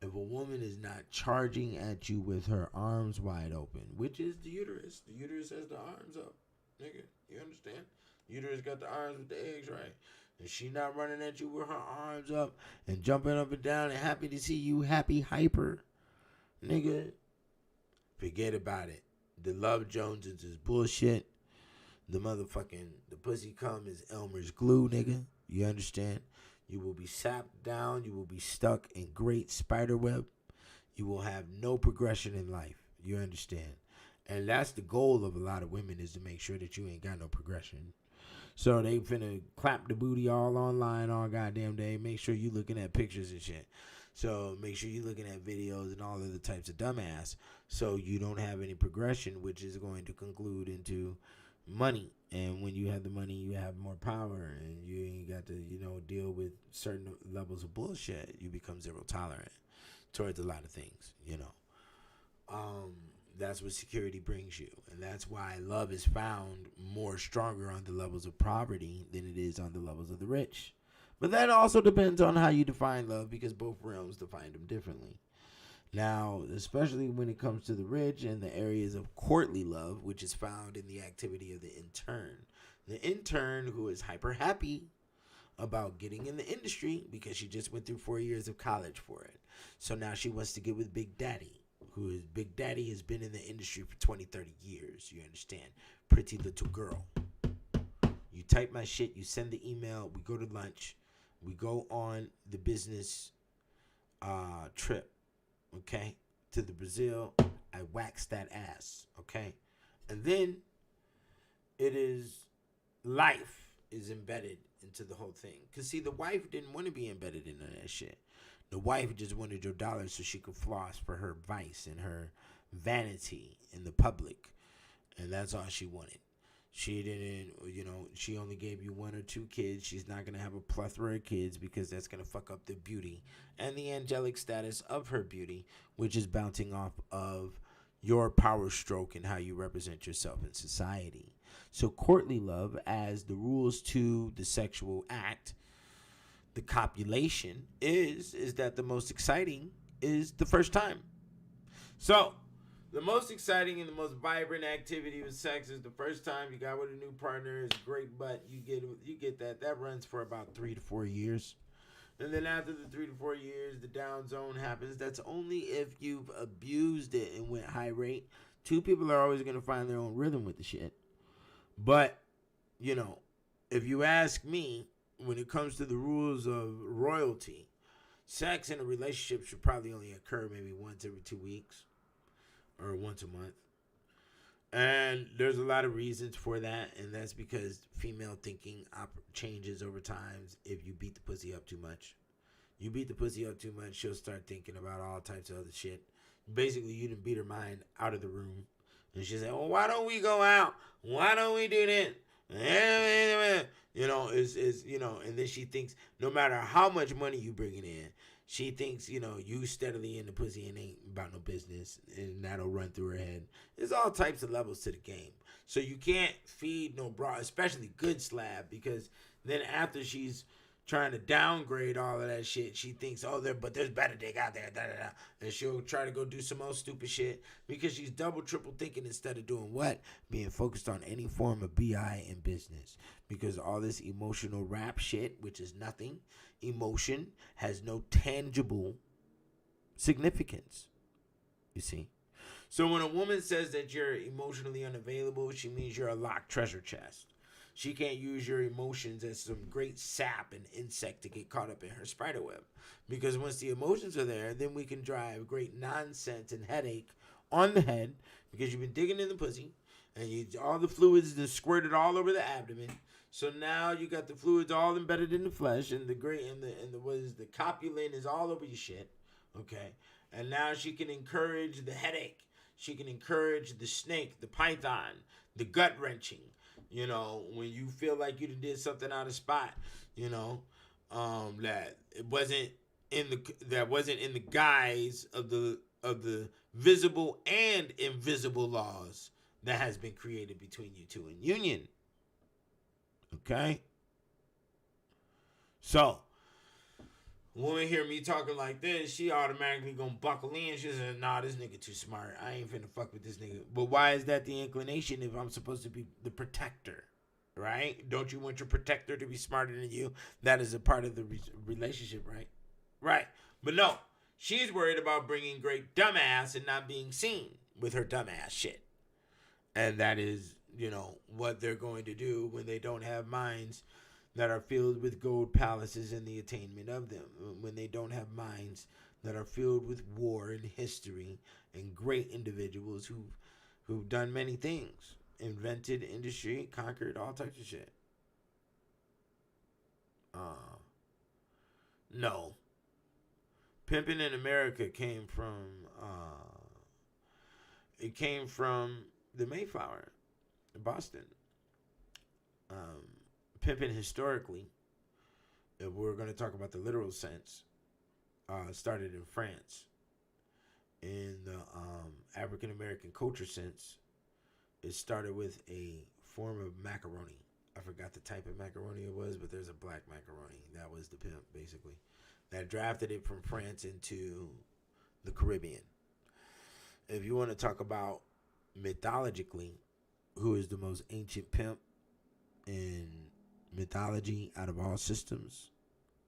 if a woman is not charging at you with her arms wide open, which is the uterus has the arms up, nigga. You understand? Uterus got the arms with the eggs, right? And she not running at you with her arms up and jumping up and down and happy to see you, happy hyper, nigga. Forget about it. The Love Joneses is bullshit. The pussy cum is Elmer's glue, nigga. You understand? You will be sapped down. You will be stuck in great spider web. You will have no progression in life. You understand? And that's the goal of a lot of women, is to make sure that you ain't got no progression. So they finna clap the booty all online all goddamn day. Make sure you looking at pictures and shit. So make sure you looking at videos and all other types of dumbass. So you don't have any progression, which is going to conclude into money. And when you have the money, you have more power, and you ain't got to, deal with certain levels of bullshit. You become zero tolerant towards a lot of things, That's what security brings you. And that's why love is found more stronger on the levels of poverty than it is on the levels of the rich. But that also depends on how you define love, because both realms define them differently. Now, especially when it comes to the rich and the areas of courtly love, which is found in the activity of the intern. The intern who is hyper happy about getting in the industry because she just went through 4 years of college for it. So now she wants to get with Big Daddy, Big Daddy has been in the industry for 20, 30 years. You understand? Pretty little girl. You type my shit, you send the email, we go to lunch, we go on the business trip, okay, to the Brazil. I wax that ass, okay? And then life is embedded into the whole thing. Because, see, the wife didn't want to be embedded into that shit. The wife just wanted your dollars so she could floss for her vice and her vanity in the public. And that's all she wanted. She didn't, she only gave you 1 or 2 kids. She's not going to have a plethora of kids because that's going to fuck up the beauty and the angelic status of her beauty, which is bouncing off of your power stroke and how you represent yourself in society. So courtly love, as the rules to the sexual act, the copulation, is that the most exciting is the first time. So the most exciting and the most vibrant activity with sex is the first time you got with a new partner. It's great, but you get that runs for about 3 to 4 years. And then after the 3 to 4 years, the down zone happens. That's only if you've abused it and went high rate. 2 people are always going to find their own rhythm with the shit. But, if you ask me, when it comes to the rules of royalty, sex in a relationship should probably only occur maybe once every 2 weeks or once a month. And there's a lot of reasons for that, and that's because female thinking changes over time. If you beat the pussy up too much, she'll start thinking about all types of other shit. Basically, you didn't beat her mind out of the room, and she's like, "Well, why don't we go out? Why don't we do this?" And then she thinks no matter how much money you bringing in, she thinks, you steadily in the pussy and ain't about no business, and that'll run through her head. There's all types of levels to the game. So you can't feed no bra, especially good slab, because then after she's trying to downgrade all of that shit, she thinks, but there's better dick out there, and she'll try to go do some old stupid shit because she's double, triple thinking instead of doing what? Being focused on any form of BI in business. Because all this emotional rap shit, which is nothing, emotion has no tangible significance. You see? So when a woman says that you're emotionally unavailable, she means you're a locked treasure chest. She can't use your emotions as some great sap and insect to get caught up in her spider web. Because once the emotions are there, then we can drive great nonsense and headache on the head because you've been digging in the pussy and all the fluids just squirted all over the abdomen. So now you got the fluids all embedded in the flesh, and the copulin is all over your shit. Okay, and now she can encourage the headache. She can encourage the snake, the python, the gut wrenching. When you feel like you did something out of spot, that it wasn't in the guise of of the visible and invisible laws that has been created between you two in union. Okay? So, woman hear me talking like this, she automatically gonna buckle in. She said, nah, this nigga too smart. I ain't finna fuck with this nigga. But why is that the inclination if I'm supposed to be the protector? Right? Don't you want your protector to be smarter than you? That is a part of the relationship, right? Right. But no, she's worried about bringing great dumbass and not being seen with her dumbass shit. And that is, what they're going to do when they don't have minds that are filled with gold palaces and the attainment of them. When they don't have minds that are filled with war and history and great individuals who've done many things. Invented industry, conquered all types of shit. No. Pimping in America came from the Mayflower in Boston. Pimping historically, if we're going to talk about the literal sense, started in France. In the African American culture sense, it started with a form of macaroni. I forgot the type of macaroni it was, but there's a black macaroni. That was the pimp, basically. That drafted it from France into the Caribbean. If you want to talk about mythologically, who is the most ancient pimp in mythology out of all systems,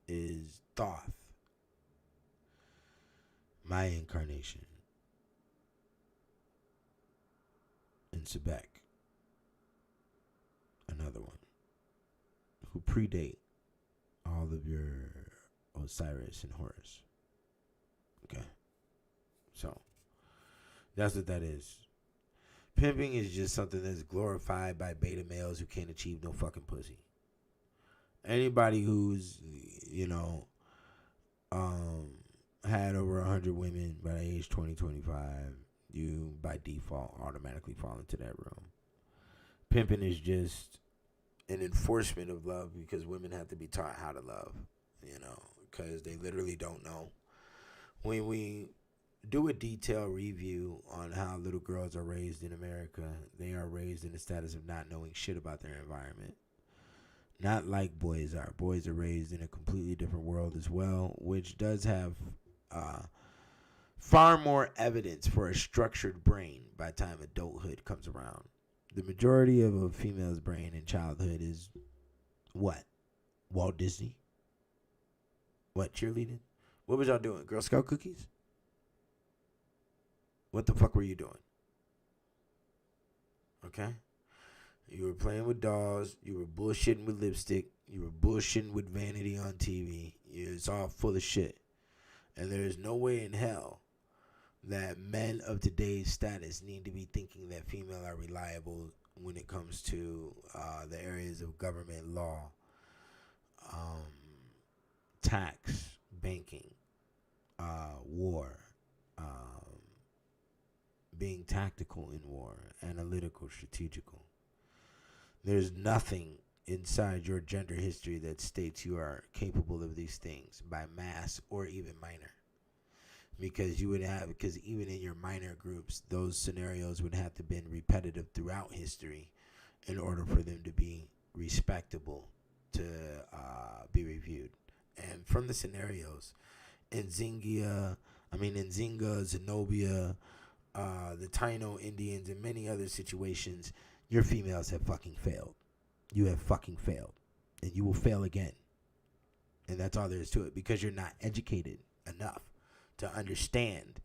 is Thoth. My incarnation. And Sebek. Another one. Who predate all of your Osiris and Horus. Okay. So, that's what that is. Pimping is just something that's glorified by beta males who can't achieve no fucking pussy. Anybody who's, had over 100 women by age 20, 25, you by default automatically fall into that room. Pimping is just an enforcement of love because women have to be taught how to love, because they literally don't know. When we do a detailed review on how little girls are raised in America, they are raised in the status of not knowing shit about their environment. Not like boys are. Boys are raised in a completely different world as well, which does have far more evidence for a structured brain by the time adulthood comes around. The majority of a female's brain in childhood is what? Walt Disney? What, cheerleading? What was y'all doing? Girl Scout cookies? What the fuck were you doing? Okay? You were playing with dolls. You were bullshitting with lipstick. You were bullshitting with vanity on TV. It's all full of shit. And there is no way in hell that men of today's status need to be thinking that female are reliable when it comes to the areas of government law, tax, banking, war, being tactical in war, analytical, strategical. There's nothing inside your gender history that states you are capable of these things by mass or even minor. Because even in your minor groups, those scenarios would have to been repetitive throughout history in order for them to be respectable to be reviewed. And from the scenarios, Nzinga, Zenobia, the Taino Indians, and many other situations, your females have fucking failed. You have fucking failed. And you will fail again. And that's all there is to it, because you're not educated enough to understand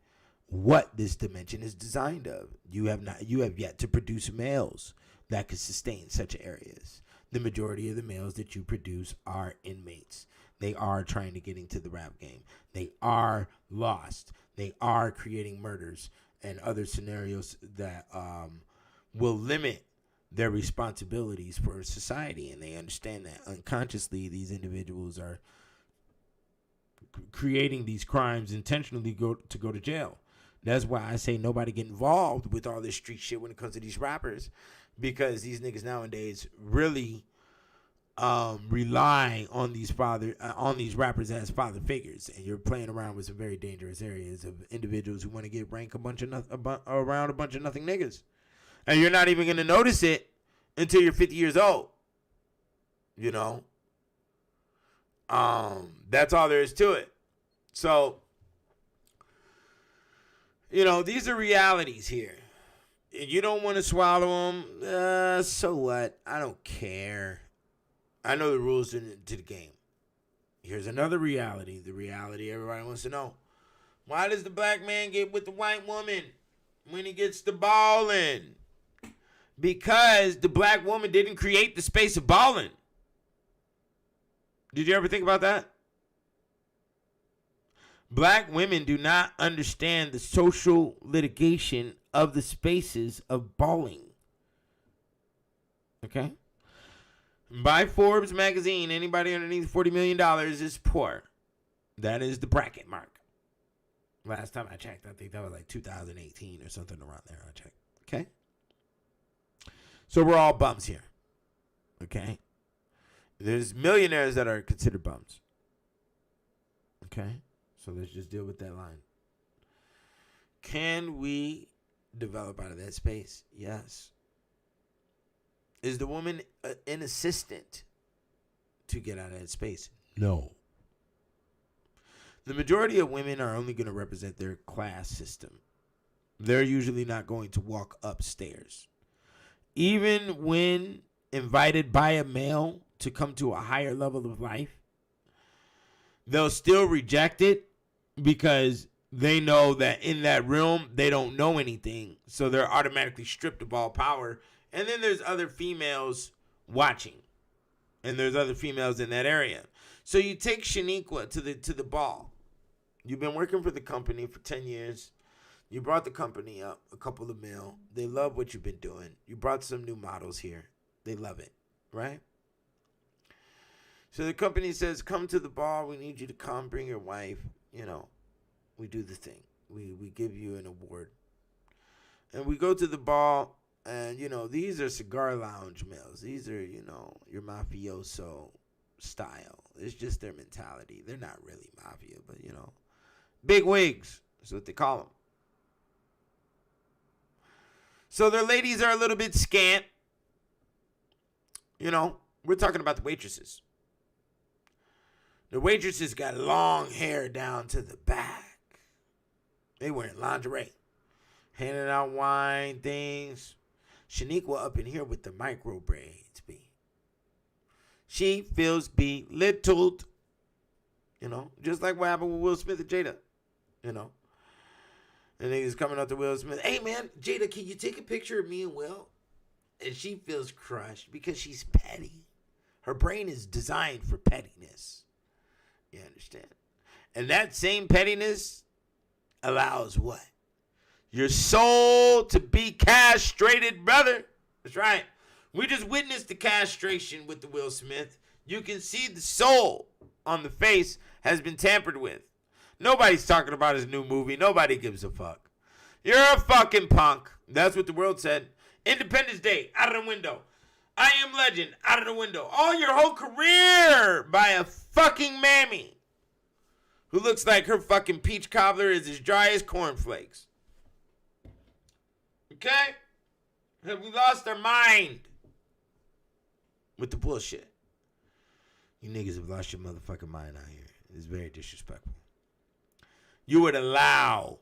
what this dimension is designed of. You have yet to produce males that could sustain such areas. The majority of the males that you produce are inmates. They are trying to get into the rap game. They are lost. They are creating murders and other scenarios that will limit their responsibilities for society, and they understand that unconsciously these individuals are creating these crimes intentionally go to jail. That's why I say nobody get involved with all this street shit when it comes to these rappers, because these niggas nowadays really relying on these rappers as father figures, and you're playing around with some very dangerous areas of individuals who want to get rank around a bunch of nothing niggas, and you're not even gonna notice it until you're 50 years old. You know, that's all there is to it. So, you know, these are realities here. You don't want to swallow them. So what? I don't care. I know the rules to the game. Here's another reality. The reality everybody wants to know. Why does the black man get with the white woman when he gets the balling? Because the black woman didn't create the space of balling. Did you ever think about that? Black women do not understand the social litigation of the spaces of balling. Okay? By Forbes magazine, anybody underneath $40 million is poor. That is the bracket mark. Last time I checked, I think that was like 2018 or something around there. I checked. Okay? So we're all bums here. Okay? There's millionaires that are considered bums. Okay? So let's just deal with that line. Can we develop out of that space? Yes. Is the woman an assistant to get out of that space? No. The majority of women are only going to represent their class system. They're usually not going to walk upstairs. Even when invited by a male to come to a higher level of life, they'll still reject it because they know that in that realm, they don't know anything. So they're automatically stripped of all power. And then there's other females watching. And there's other females in that area. So you take Shaniqua to the ball. You've been working for the company for 10 years. You brought the company up a couple of mil. They love what you've been doing. You brought some new models here. They love it, right? So the company says, come to the ball. We need you to come. Bring your wife. You know, we do the thing. We give you an award. And we go to the ball, and, you know, these are cigar lounge males. These are, you know, your mafioso style. It's just their mentality. They're not really mafia, but, you know, big wigs is what they call them. So their ladies are a little bit scant. You know, we're talking about the waitresses. The waitresses got long hair down to the back. They wearing lingerie. Handing out wine, things. Shaniqua up in here with the micro braids, B. She feels belittled. You know, just like what happened with Will Smith and Jada. You know. And he's coming up to Will Smith. Hey, man, Jada, can you take a picture of me and Will? And she feels crushed because she's petty. Her brain is designed for pettiness. You understand? And that same pettiness allows what? Your soul to be castrated, brother. That's right. We just witnessed the castration with the Will Smith. You can see the soul on the face has been tampered with. Nobody's talking about his new movie. Nobody gives a fuck. You're a fucking punk. That's what the world said. Independence Day, out of the window. I Am Legend, out of the window. All your whole career by a fucking mammy who looks like her fucking peach cobbler is as dry as cornflakes. Okay? Have we lost our mind with the bullshit? You niggas have lost your motherfucking mind out here. It's very disrespectful. You would allow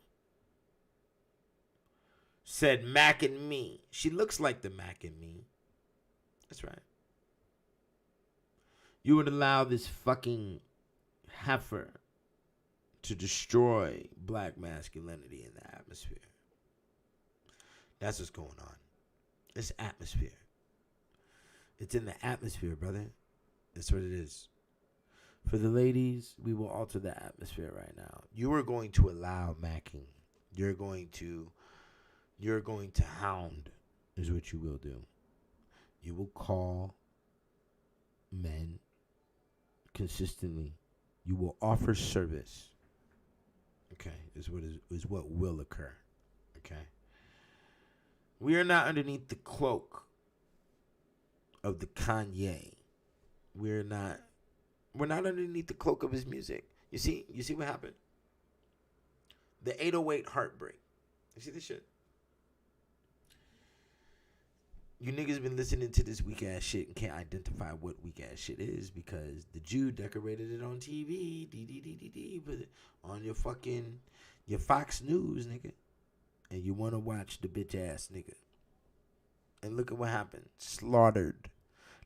said Mac and Me. She looks like the Mac and Me. That's right. You would allow this fucking heifer to destroy black masculinity in the atmosphere. That's what's going on. It's atmosphere. It's in the atmosphere, brother. That's what it is. For the ladies, we will alter the atmosphere right now. You are going to allow macking. You're going to hound, is what you will do. You will call men consistently. You will offer service. Okay, is what will occur. Okay. We are not underneath the cloak of the Kanye We're not underneath the cloak of his music. You see what happened? The 808 heartbreak. You see this shit? You niggas been listening to this weak ass shit and can't identify what weak ass shit is because the Jew decorated it on TV, put it on your Fox News, nigga. And you want to watch the bitch ass nigga. And look at what happened. Slaughtered.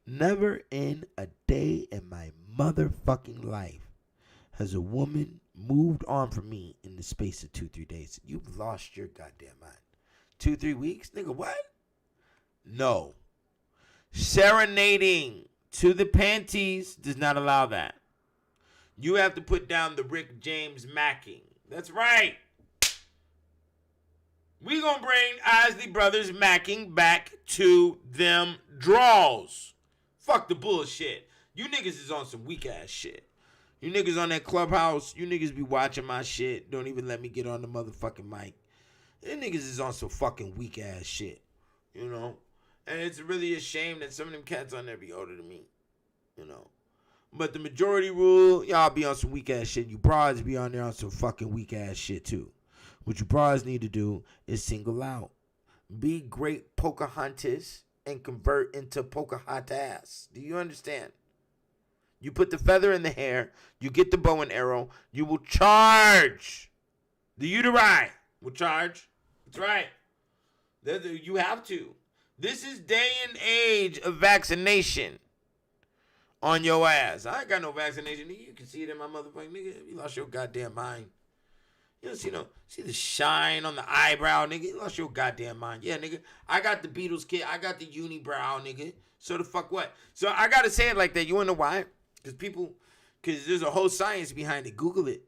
Never in a day in my motherfucking life has a woman moved on from me in the space of 2-3 days. You've lost your goddamn mind. 2-3 weeks? Nigga, what? No. Serenading to the panties does not allow that. You have to put down the Rick James macking. That's right. We gonna bring Isley Brothers macking back to them draws. Fuck the bullshit. You niggas is on some weak ass shit. You niggas on that Clubhouse. You niggas be watching my shit. Don't even let me get on the motherfucking mic. You niggas is on some fucking weak ass shit. You know? And it's really a shame that some of them cats on there be older than me. You know? But the majority rule, y'all be on some weak ass shit. You broads be on there on some fucking weak ass shit too. What you broads need to do is single out. Be great Pocahontas and convert into Pocahontas. Do you understand? You put the feather in the hair. You get the bow and arrow. You will charge. The uteri will charge. That's right. You have to. This is day and age of vaccination on your ass. I ain't got no vaccination. You can see it in my motherfucking nigga. You lost your goddamn mind. You don't see the shine on the eyebrow, nigga. You lost your goddamn mind. Yeah, nigga. I got the Beatles kit. I got the unibrow, nigga. So the fuck what? So I gotta say it like that. You wanna know why? Because there's a whole science behind it. Google it.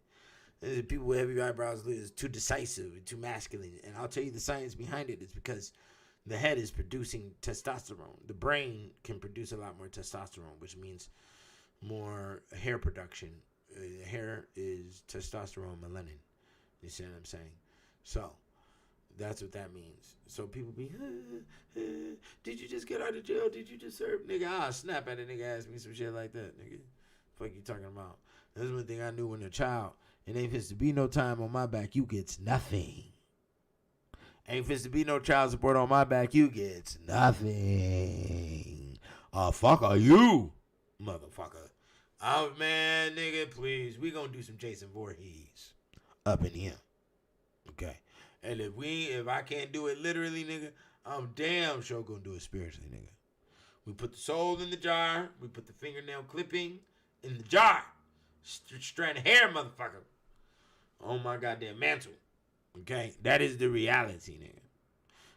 People with heavy eyebrows is too decisive, too masculine. And I'll tell you the science behind it is because the head is producing testosterone. The brain can produce a lot more testosterone, which means more hair production. Hair is testosterone, melanin. You see what I'm saying? So, that's what that means. So people be, did you just get out of jail? Did you just serve? Nigga, I'll snap at a nigga, ask me some shit like that, nigga. Fuck you talking about? That's one thing I knew when a child. It ain't fits to be no time on my back, you gets nothing. Ain't fits to be no child support on my back, you gets nothing. Fuck are you, motherfucker? Oh, man, nigga, please. We gonna do some Jason Voorhees up in here. Okay. And if I can't do it literally, nigga, I'm damn sure gonna do it spiritually, nigga. We put the soul in the jar. We put the fingernail clipping in the jar. Strand of hair, motherfucker. On my goddamn mantle. Okay? That is the reality, nigga.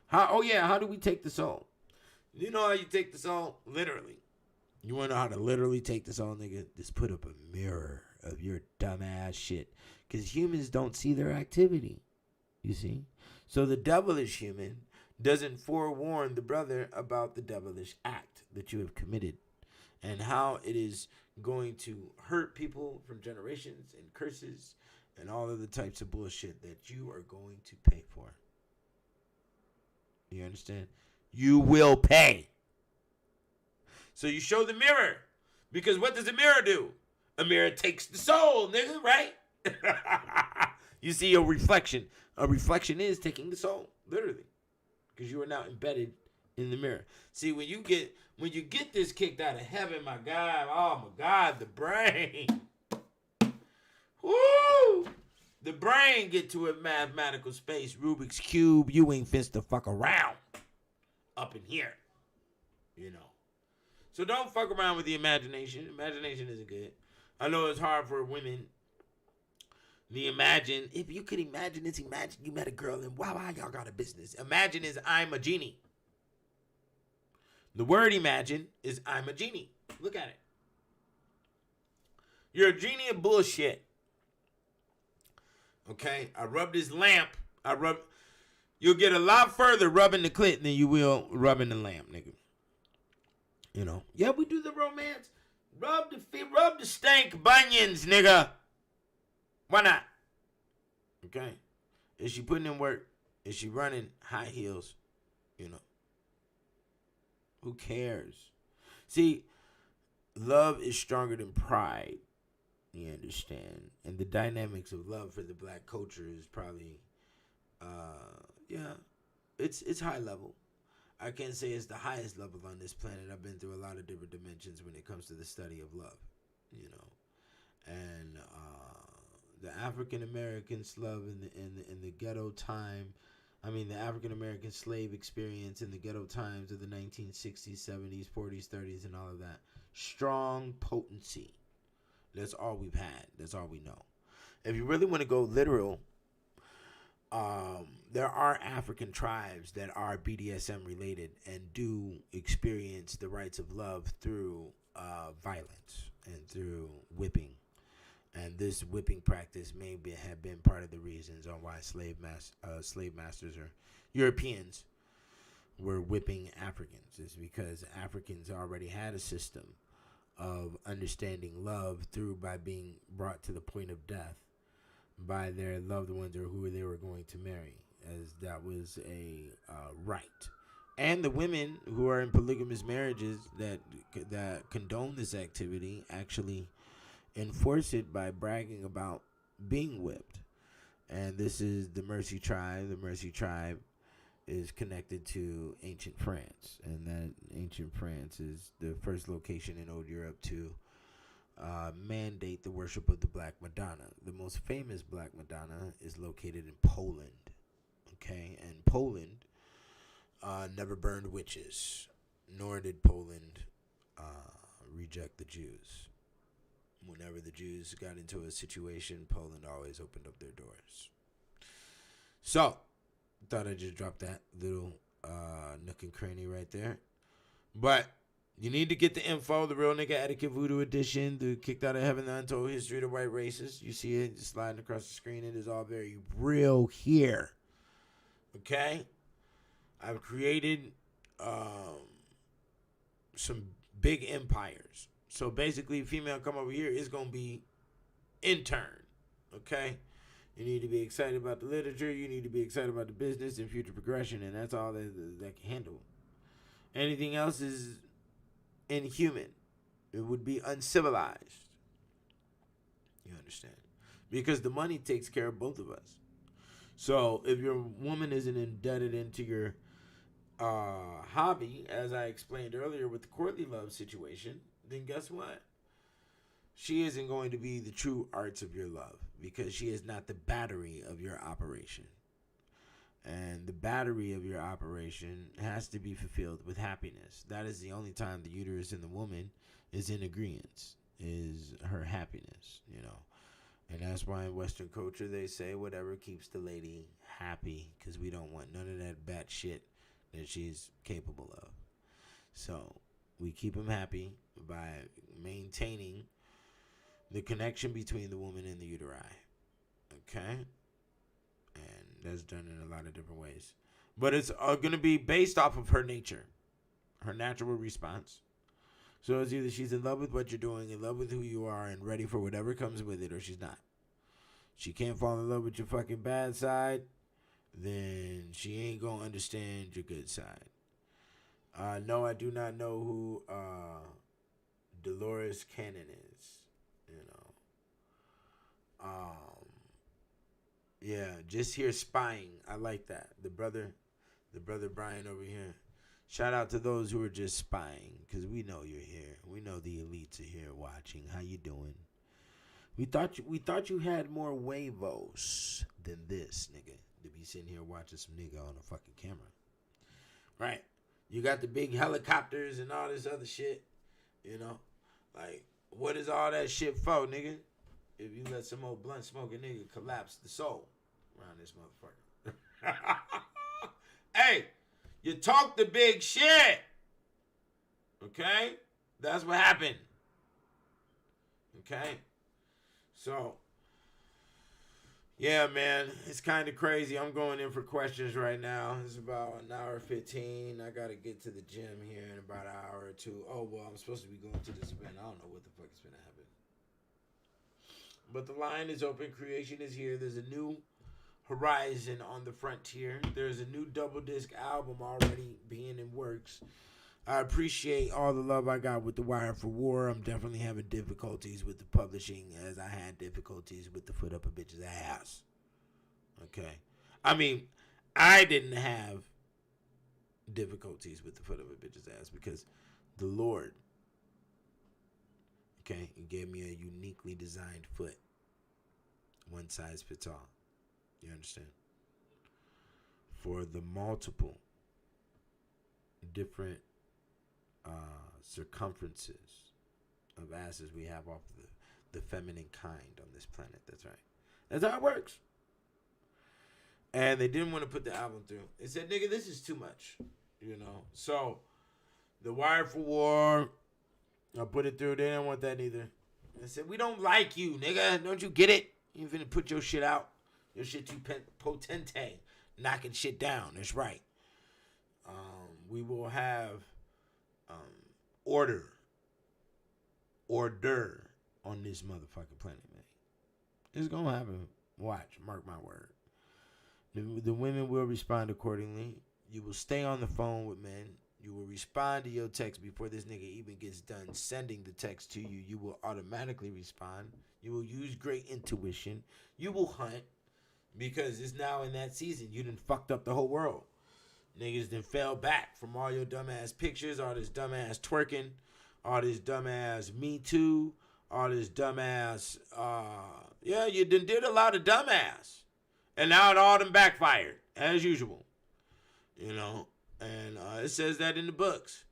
How do we take the soul? You know how you take the soul? Literally. You wanna know how to literally take the soul, nigga? Just put up a mirror of your dumbass shit. Because humans don't see their activity. You see? So the devilish human doesn't forewarn the brother about the devilish act that you have committed and how it is going to hurt people from generations and curses and all of the types of bullshit that you are going to pay for. You understand? You will pay. So you show the mirror. Because what does a mirror do? A mirror takes the soul, nigga, right? You see a reflection. A reflection is taking the soul, literally. Because you are now embedded in the mirror. See, when you get this kicked out of heaven, my God, oh my God, the brain. Woo! The brain get to a mathematical space, Rubik's Cube, you ain't fist to fuck around up in here. You know. So don't fuck around with the imagination. Imagination isn't good. I know it's hard for women. If you could imagine this, imagine you met a girl and wow, y'all got a business. Imagine is I'm a genie. The word imagine is I'm a genie. Look at it. You're a genie of bullshit. Okay? I rub this lamp. You'll get a lot further rubbing the clit than you will rubbing the lamp, nigga. You know? Yeah, we do the romance. Rub the stank bunions, nigga. Why not? Okay. Is she putting in work? Is she running high heels? You know. Who cares? See, love is stronger than pride. You understand? And the dynamics of love for the black culture is probably, yeah, it's high level. I can't say it's the highest level on this planet. I've been through a lot of different dimensions when it comes to the study of love, you know, and the African Americans' love in the ghetto time. I mean, the African American slave experience in the ghetto times of the 1960s, 70s, 40s, 30s, and all of that. Strong potency. That's all we've had. That's all we know. If you really want to go literal, there are African tribes that are BDSM related and do experience the rights of love through violence and through whipping. And this whipping practice have been part of the reasons on why slave masters or Europeans were whipping Africans, is because Africans already had a system of understanding love by being brought to the point of death by their loved ones or who they were going to marry, as that was a right. And the women who are in polygamous marriages that condone this activity actually enforce it by bragging about being whipped. And this is the Mercy tribe. The Mercy tribe is connected to ancient France, and that ancient France is the first location in old Europe to mandate the worship of the Black Madonna. The most famous Black Madonna is located in Poland, okay? And Poland never burned witches, nor did Poland reject the Jews. Whenever the Jews got into a situation, Poland always opened up their doors. So, thought I'd just drop that little nook and cranny right there. But you need to get the info, the Real Nigga Etiquette Voodoo Edition, the Kicked Out of Heaven, the Untold History of the White Races. You see it just sliding across the screen. It is all very real here. Okay? I've created some big empires. So basically, female come over here is going to be intern. Okay? You need to be excited about the literature. You need to be excited about the business and future progression. And that's all that can handle. Anything else is inhuman. It would be uncivilized. You understand? Because the money takes care of both of us. So if your woman isn't indebted into your hobby, as I explained earlier with the courtly love situation, then guess what? She isn't going to be the true arts of your love, because she is not the battery of your operation. And the battery of your operation has to be fulfilled with happiness. That is the only time the uterus in the woman is in agreement, is her happiness, you know. And that's why in Western culture they say whatever keeps the lady happy, because we don't want none of that bat shit that she's capable of. So we keep them happy by maintaining the connection between the woman and the uteri. Okay? And that's done in a lot of different ways. But it's going to be based off of her nature, her natural response. So it's either she's in love with what you're doing, in love with who you are, and ready for whatever comes with it, or she's not. She can't fall in love with your fucking bad side, then she ain't going to understand your good side. No, I do not know who Dolores Cannon is. You know. Yeah, just here spying. I like that. The brother Brian over here. Shout out to those who are just spying, because we know you're here. We know the elites are here watching. How you doing? We thought you had more huevos than this, nigga, to be sitting here watching some nigga on a fucking camera. Right? You got the big helicopters and all this other shit. You know? Like, what is all that shit for, nigga? If you let some old blunt smoking nigga collapse the soul around this motherfucker. Hey, you talk the big shit. Okay? That's what happened. Okay? So, yeah, man, it's kind of crazy. I'm going in for questions right now. It's about an hour 15. I got to get to the gym here in about an hour or two. Oh, well, I'm supposed to be going to this event. I don't know what the fuck is going to happen. But the line is open. Creation is here. There's a new horizon on the frontier. There's a new double disc album already being in works. I appreciate all the love I got with the Wire for War. I'm definitely having difficulties with the publishing, as I had difficulties with the Foot Up a Bitch's Ass. Okay. I mean, I didn't have difficulties with the Foot Up a Bitch's Ass because the Lord, okay, gave me a uniquely designed foot. One size fits all. You understand? For the multiple different circumferences of asses we have off the feminine kind on this planet. That's right. That's how it works. And they didn't want to put the album through. They said, nigga, this is too much. You know? So, the Wire for War, I put it through. They didn't want that either. They said, we don't like you, nigga. Don't you get it? You finna put your shit out. Your shit too potente. Knocking shit down. That's right. We will have order on this motherfucking planet, man. It's gonna happen. Watch. Mark my word. The women will respond accordingly. You will stay on the phone with men. You will respond to your text before this nigga even gets done sending the text to you. You will automatically respond. You will use great intuition. You will hunt because it's now in that season. You done fucked up the whole world. Niggas done fell back from all your dumbass pictures, all this dumbass twerking, all this dumbass Me Too, all this dumbass, yeah, you done did a lot of dumbass. And now it all done backfired, as usual. You know, and it says that in the books.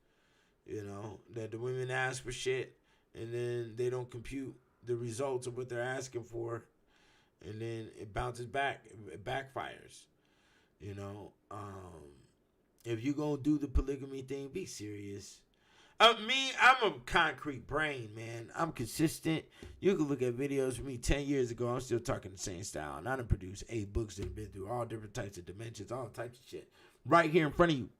You know, that the women ask for shit, and then they don't compute the results of what they're asking for, and then it bounces back, it backfires. You know, if you gonna do the polygamy thing, be serious. I'm a concrete brain, man. I'm consistent. You can look at videos from me 10 years ago. I'm still talking the same style. And I done produced 8 books that have been through all different types of dimensions, all types of shit. Right here in front of you.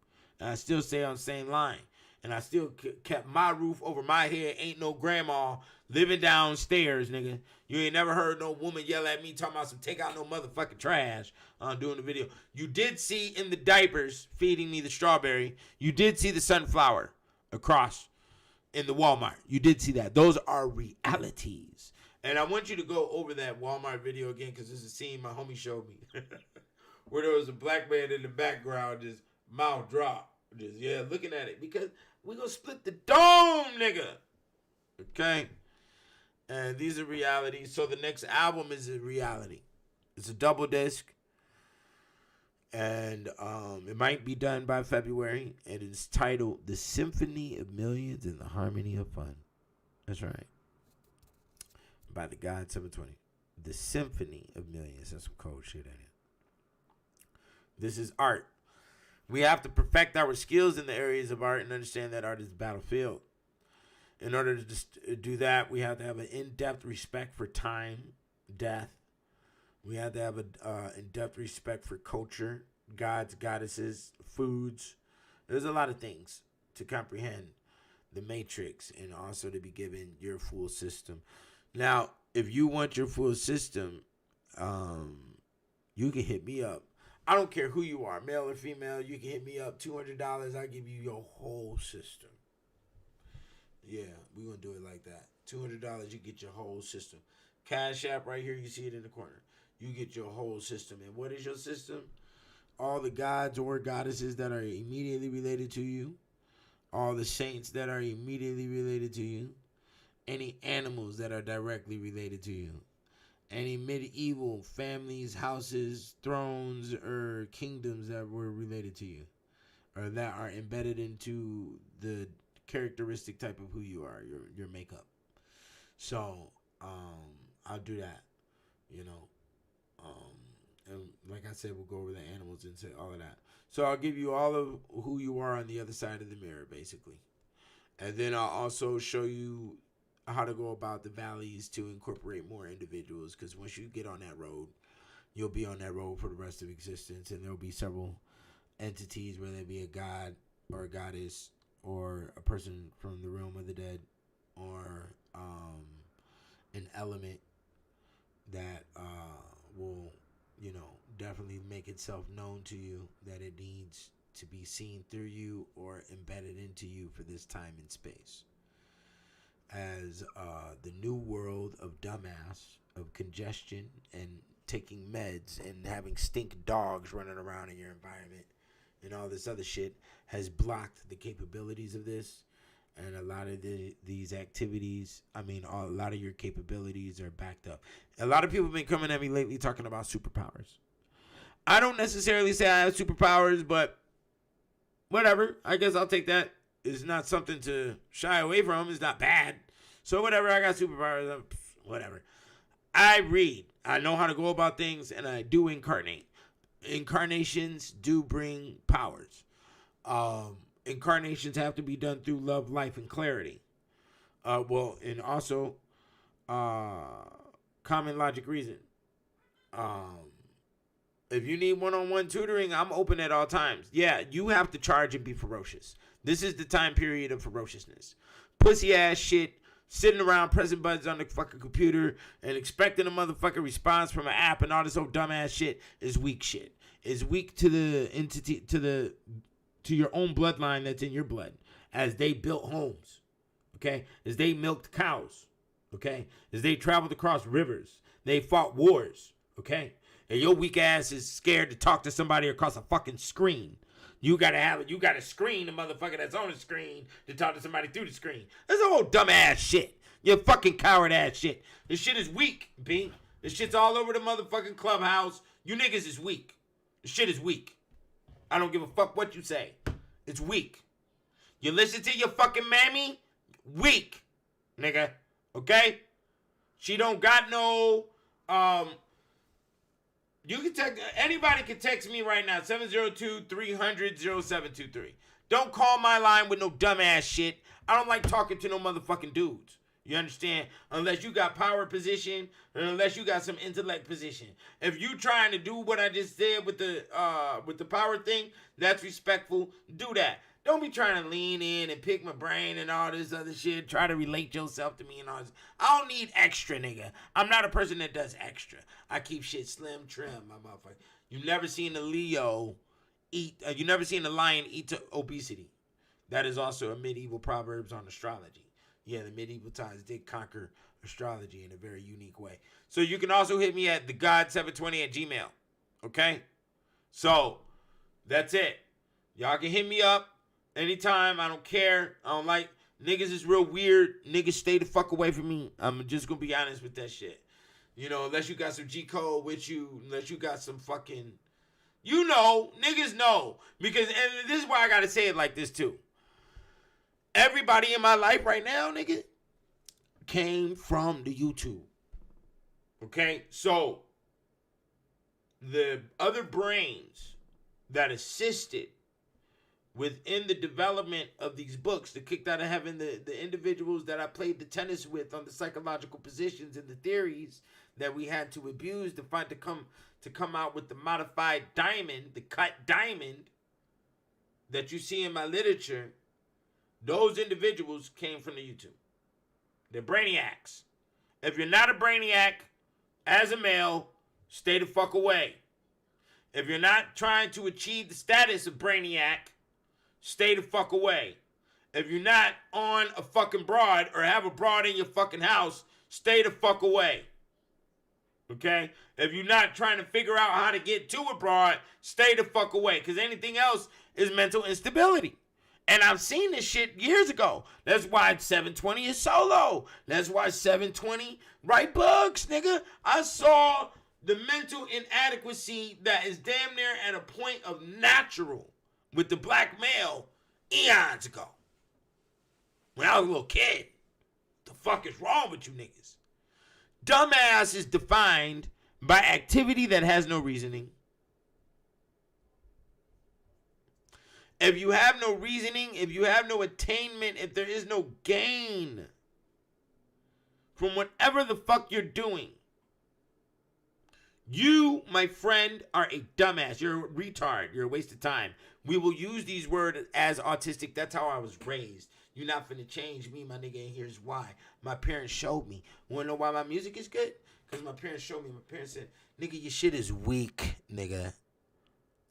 And I still stay on the same line. And I still kept my roof over my head. Ain't no grandma living downstairs, nigga. You ain't never heard no woman yell at me talking about some take out no motherfucking trash doing the video. You did see in the diapers feeding me the strawberry. You did see the sunflower across in the Walmart. You did see that. Those are realities. And I want you to go over that Walmart video again because this is a scene my homie showed me. Where there was a black man in the background just mouth drop. Just, yeah, looking at it. Because we gonna split the dome, nigga. Okay? And these are realities. So the next album is a reality. It's a double disc. And it might be done by February. And it's titled The Symphony of Millions and the Harmony of Fun. That's right. By the God 720. The Symphony of Millions. That's some cold shit, ain't it? This is art. We have to perfect our skills in the areas of art and understand that art is the battlefield. In order to just do that, we have to have an in-depth respect for time, death. We have to have an in-depth respect for culture, gods, goddesses, foods. There's a lot of things to comprehend the matrix and also to be given your full system. Now, if you want your full system, you can hit me up. I don't care who you are, male or female. You can hit me up, $200. I'll give you your whole system. Yeah, we're going to do it like that. $200, you get your whole system. Cash App right here, you see it in the corner. You get your whole system. And what is your system? All the gods or goddesses that are immediately related to you. All the saints that are immediately related to you. Any animals that are directly related to you. Any medieval families, houses, thrones, or kingdoms that were related to you. Or that are embedded into the characteristic type of who you are, your makeup. So, I'll do that, you know. And like I said, we'll go over the animals and say all of that. So I'll give you all of who you are on the other side of the mirror, basically. And then I'll also show you how to go about the valleys to incorporate more individuals. Because once you get on that road, you'll be on that road for the rest of existence. And there'll be several entities, whether it be a god or a goddess or a person from the realm of the dead or an element that will, you know, definitely make itself known to you that it needs to be seen through you or embedded into you for this time and space. As the new world of dumbass, of congestion, and taking meds and having stink dogs running around in your environment and all this other shit has blocked the capabilities of this. And a lot of these activities, a lot of your capabilities are backed up. A lot of people have been coming at me lately talking about superpowers. I don't necessarily say I have superpowers, but whatever. I guess I'll take that. It's not something to shy away from. It's not bad. So whatever. I got superpowers. Whatever. I read. I know how to go about things, and I do incarnate. Incarnations do bring powers. Incarnations have to be done through love, life, and clarity. And also common logic reason. If you need one-on-one tutoring, I'm open at all times. Yeah, you have to charge and be ferocious. This is the time period of ferociousness. Pussy ass shit, sitting around pressing buttons on the fucking computer and expecting a motherfucking response from an app and all this old dumbass shit is weak shit. It's weak to the entity, to your own bloodline that's in your blood, as they built homes, okay? As they milked cows, okay? As they traveled across rivers, they fought wars, okay? And your weak ass is scared to talk to somebody across a fucking screen. You gotta screen the motherfucker that's on the screen to talk to somebody through the screen. That's all dumbass shit. You fucking coward ass shit. This shit is weak, B. This shit's all over the motherfucking clubhouse. You niggas is weak. This shit is weak. I don't give a fuck what you say. It's weak. You listen to your fucking mammy? Weak, nigga. Okay? She don't got no, you can text, anybody can text me right now, 702-300-0723. Don't call my line with no dumbass shit. I don't like talking to no motherfucking dudes. You understand? Unless you got power position, and unless you got some intellect position. If you trying to do what I just said with the power thing, that's respectful. Do that. Don't be trying to lean in and pick my brain and all this other shit. Try to relate yourself to me and all this. I don't need extra, nigga. I'm not a person that does extra. I keep shit slim, trim, my motherfucker. You've never seen a Leo eat. You've never seen a lion eat to obesity. That is also a medieval proverbs on astrology. Yeah, the medieval times did conquer astrology in a very unique way. So you can also hit me at thegod720@gmail. Okay? So, that's it. Y'all can hit me up anytime. I don't care. I don't like. Niggas is real weird. Niggas stay the fuck away from me. I'm just going to be honest with that shit. You know, unless you got some G-code with you. Unless you got some fucking. You know. Niggas know. Because, and this is why I got to say it like this too. Everybody in my life right now, nigga, came from the YouTube. Okay? So, the other brains that assisted within the development of these books, the Kicked Out of Heaven, the individuals that I played the tennis with on the psychological positions and the theories that we had to abuse to come out with the modified diamond, the cut diamond that you see in my literature. Those individuals came from the YouTube. They're brainiacs. If you're not a brainiac, as a male, stay the fuck away. If you're not trying to achieve the status of brainiac, stay the fuck away. If you're not on a fucking broad or have a broad in your fucking house, stay the fuck away. Okay? If you're not trying to figure out how to get to a broad, stay the fuck away. Because anything else is mental instability. And I've seen this shit years ago. That's why 720 is solo. That's why 720 write books, nigga. I saw the mental inadequacy that is damn near at a point of natural with the black male eons ago. When I was a little kid. The fuck is wrong with you niggas? Dumbass is defined by activity that has no reasoning. If you have no reasoning, if you have no attainment, if there is no gain from whatever the fuck you're doing, you, my friend, are a dumbass. You're a retard. You're a waste of time. We will use these words as autistic. That's how I was raised. You're not finna change me, my nigga, and here's why. My parents showed me. Wanna know why my music is good? Because my parents showed me. My parents said, nigga, your shit is weak, nigga.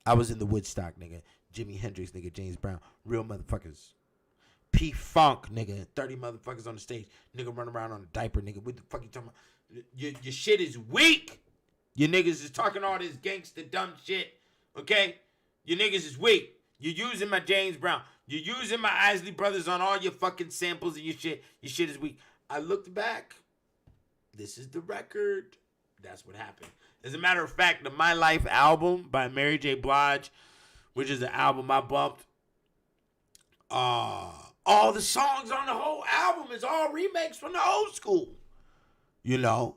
I was in the Woodstock, nigga. Jimi Hendrix, nigga. James Brown. Real motherfuckers. P-Funk, nigga. 30 motherfuckers on the stage. Nigga run around on a diaper, nigga. What the fuck you talking about? Your shit is weak. Your niggas is talking all this gangster dumb shit. Okay? Your niggas is weak. You're using my James Brown. You're using my Isley Brothers on all your fucking samples and your shit. Your shit is weak. I looked back. This is the record. That's what happened. As a matter of fact, the My Life album by Mary J. Blige, which is the album I bumped, all the songs on the whole album is all remakes from the old school. You know?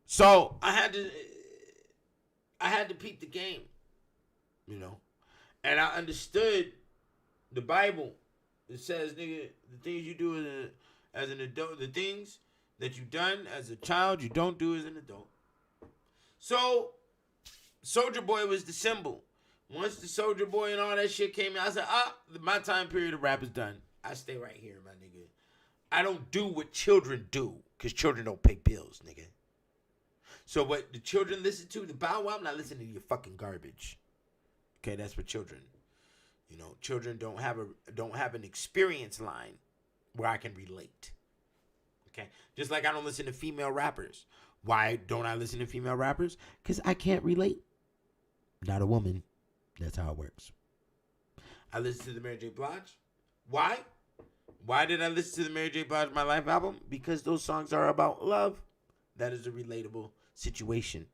So I had to peep the game. You know? And I understood the Bible. It says, nigga, the things you do as an adult, the things that you done as a child, you don't do as an adult. So, Soulja Boy was the symbol. Once the Soulja Boy and all that shit came in, I said, my time period of rap is done. I stay right here, my nigga. I don't do what children do, because children don't pay bills, nigga. So what the children listen to, the Bow Wow, I'm not listening to your fucking garbage. Okay, that's for children. You know, children don't have an experience line where I can relate. Okay, just like I don't listen to female rappers. Why don't I listen to female rappers? Because I can't relate. Not a woman. That's how it works. I listen to the Mary J. Blige. Why? Why did I listen to the Mary J. Blige My Life album? Because those songs are about love. That is a relatable situation.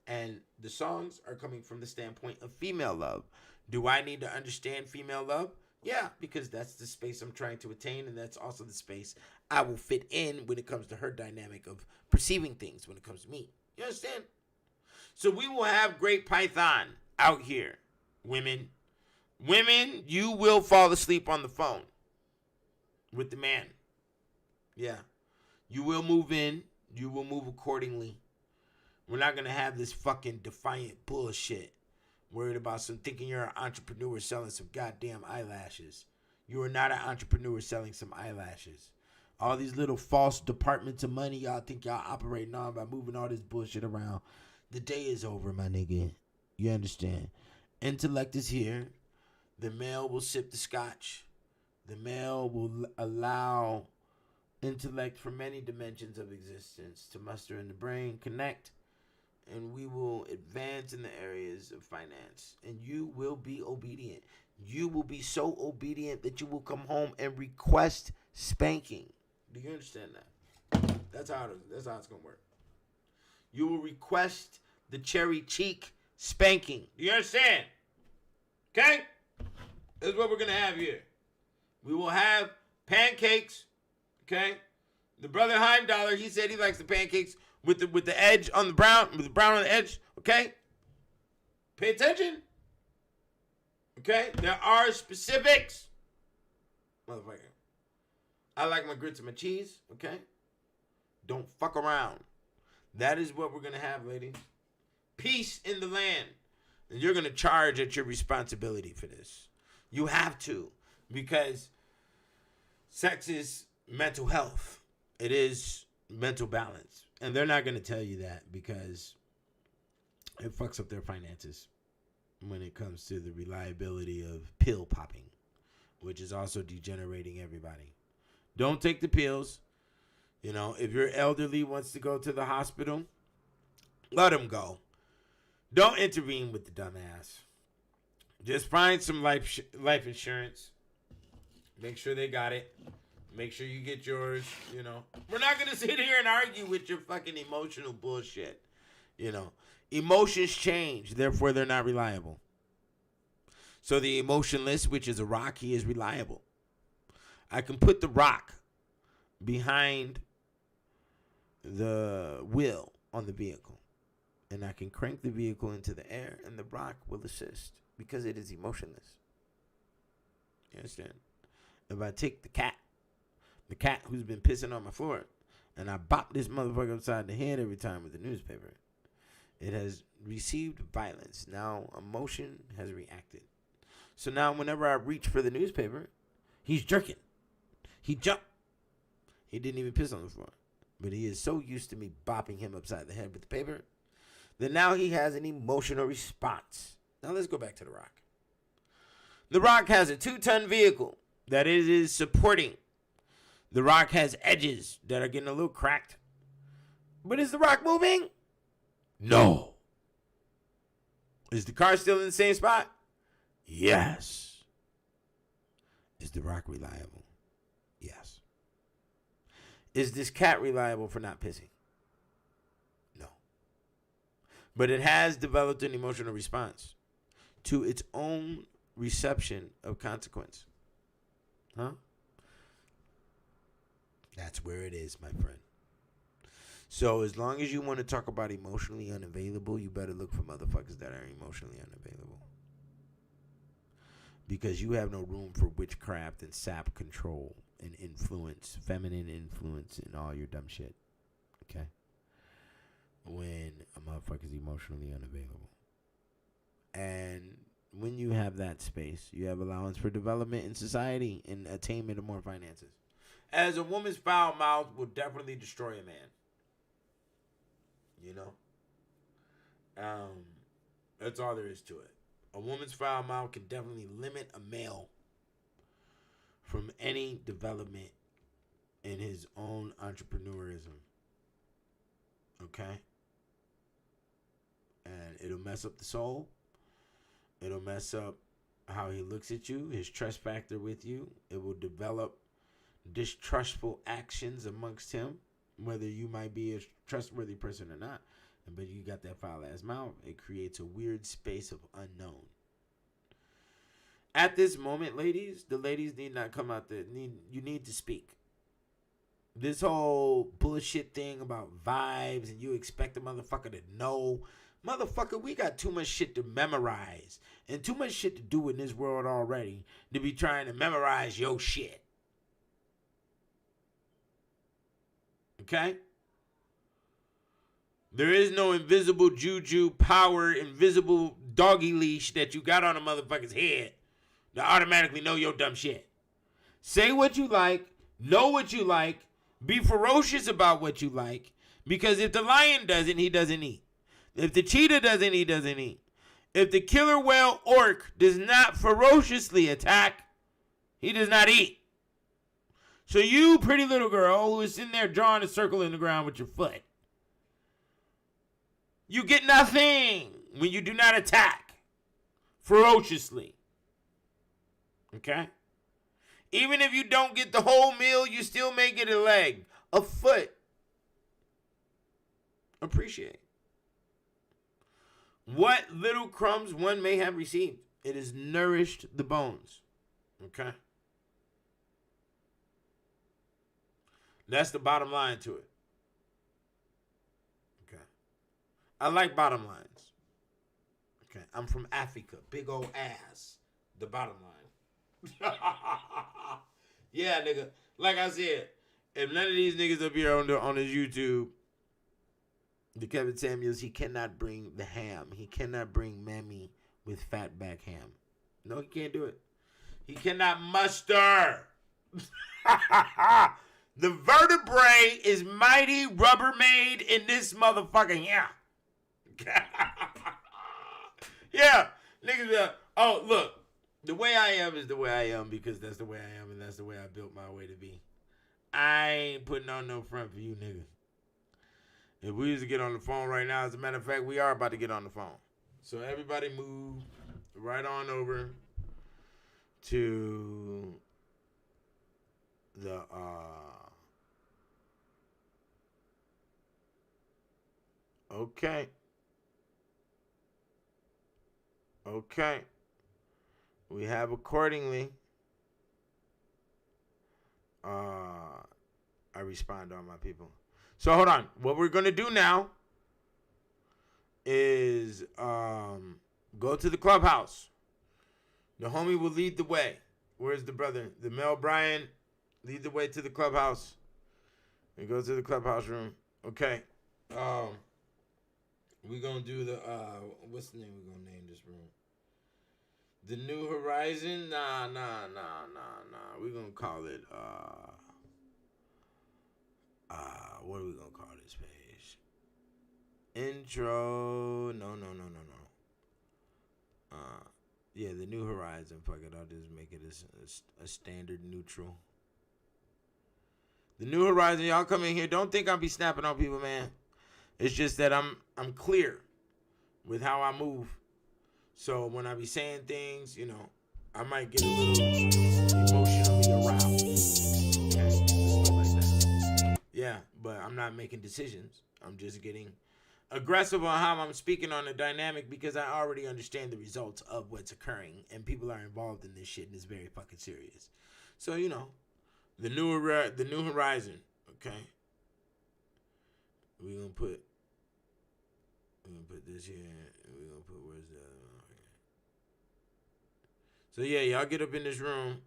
And the songs are coming from the standpoint of female love. Do I need to understand female love? Yeah, because that's the space I'm trying to attain, and that's also the space I will fit in when it comes to her dynamic of perceiving things when it comes to me. You understand? So we will have Great Python out here. Women, you will fall asleep on the phone with the man. Yeah. You will move in. You will move accordingly. We're not going to have this fucking defiant bullshit. Worried about some thinking you're an entrepreneur selling some goddamn eyelashes. You are not an entrepreneur selling some eyelashes. All these little false departments of money y'all think y'all operating on by moving all this bullshit around. The day is over, my nigga. You understand? Intellect is here. The male will sip the scotch. The male will allow intellect from many dimensions of existence to muster in the brain, connect, and we will advance in the areas of finance. And you will be obedient. You will be so obedient that you will come home and request spanking. Do you understand that? That's how it's going to work. You will request the cherry cheek spanking. Do you understand? Okay? This is what we're going to have here. We will have pancakes. Okay? The brother Heimdallr, he said he likes the pancakes with the edge on the brown, with the brown on the edge. Okay? Pay attention. Okay? There are specifics. Motherfucker. I like my grits and my cheese. Okay? Don't fuck around. That is what we're going to have, ladies. Peace in the land. And you're going to charge at your responsibility for this. You have to. Because sex is mental health. It is mental balance. And they're not going to tell you that because it fucks up their finances when it comes to the reliability of pill popping, which is also degenerating everybody. Don't take the pills. You know, if your elderly wants to go to the hospital, let them go. Don't intervene with the dumbass. Just find some life insurance. Make sure they got it. Make sure you get yours, you know. We're not going to sit here and argue with your fucking emotional bullshit. You know, emotions change, therefore they're not reliable. So the emotionless, which is a rock, he is reliable. I can put the rock behind the wheel on the vehicle, and I can crank the vehicle into the air, and the rock will assist because it is emotionless. You understand? If I take the cat who's been pissing on my floor, and I bop this motherfucker upside the head every time with the newspaper, it has received violence. Now emotion has reacted. So now whenever I reach for the newspaper, he's jerking. He jumped. He didn't even piss on the floor. But he is so used to me bopping him upside the head with the paper that now he has an emotional response. Now let's go back to the rock. The Rock has a 2-ton vehicle that it is supporting. The Rock has edges that are getting a little cracked. But is The Rock moving? No. Is the car still in the same spot? Yes. Is The Rock reliable? Yes. Is this cat reliable for not pissing? No. But it has developed an emotional response to its own reception of consequence. Huh? That's where it is, my friend. So as long as you want to talk about emotionally unavailable, you better look for motherfuckers that are emotionally unavailable. Because you have no room for witchcraft and sap control and influence, feminine influence and all your dumb shit. Okay? When a motherfucker's emotionally unavailable. And when you have that space, you have allowance for development in society and attainment of more finances. As a woman's foul mouth will definitely destroy a man. You know? That's all there is to it. A woman's foul mouth can definitely limit a male from any development in his own entrepreneurism. Okay? And it'll mess up the soul. It'll mess up how he looks at you, his trust factor with you. It will develop distrustful actions amongst him, whether you might be a trustworthy person or not. But you got that foul ass mouth. It creates a weird space of unknown. At this moment, ladies, the ladies need not come out there. You need to speak. This whole bullshit thing about vibes and you expect a motherfucker to know. Motherfucker, we got too much shit to memorize and too much shit to do in this world already to be trying to memorize your shit. Okay? There is no invisible juju power, invisible doggy leash that you got on a motherfucker's head to automatically know your dumb shit. Say what you like, know what you like, be ferocious about what you like, because if the lion doesn't, he doesn't eat. If the cheetah doesn't, he doesn't eat. If the killer whale orc does not ferociously attack, he does not eat. So you, pretty little girl who is sitting there drawing a circle in the ground with your foot, you get nothing when you do not attack ferociously. Okay? Even if you don't get the whole meal, you still may get a leg, a foot. Appreciate. What little crumbs one may have received, it has nourished the bones. Okay? That's the bottom line to it. Okay. I like bottom lines. Okay. I'm from Africa. Big old ass. The bottom line. Yeah, nigga. Like I said, if none of these niggas up here on his YouTube, the Kevin Samuels, he cannot bring the ham. He cannot bring Mammy with fatback ham. No, he can't do it. He cannot muster. The vertebrae is mighty Rubbermaid in this motherfucker here. Yeah. Niggas be like, oh, look. The way I am is the way I am because that's the way I am and that's the way I built my way to be. I ain't putting on no front for you niggas. If we was to get on the phone right now, as a matter of fact, we are about to get on the phone. So everybody move right on over to the okay. Okay. We have accordingly. I respond to all my people. So hold on. What we're gonna do now is go to the clubhouse. The homie will lead the way. Where's the brother? The Mel Bryan, lead the way to the clubhouse. And go to the clubhouse room. Okay. We're gonna do the what's the name we're gonna name this room? The New Horizon? Nah. We're gonna call it what are we gonna call this page? Intro. No. Yeah, the New Horizon. Fuck it, I'll just make it a standard neutral. The New Horizon, y'all come in here. Don't think I'll be snapping on people, man. It's just that I'm clear with how I move. So when I be saying things, you know, I might get a little emotionally aroused. Okay? Stuff like that. Yeah, but I'm not making decisions. I'm just getting aggressive on how I'm speaking on the dynamic because I already understand the results of what's occurring and people are involved in this shit and it's very fucking serious. So, you know, the New Horizon, okay? We're gonna put this here. We're gonna put where's the other one? So yeah, y'all get up in this room.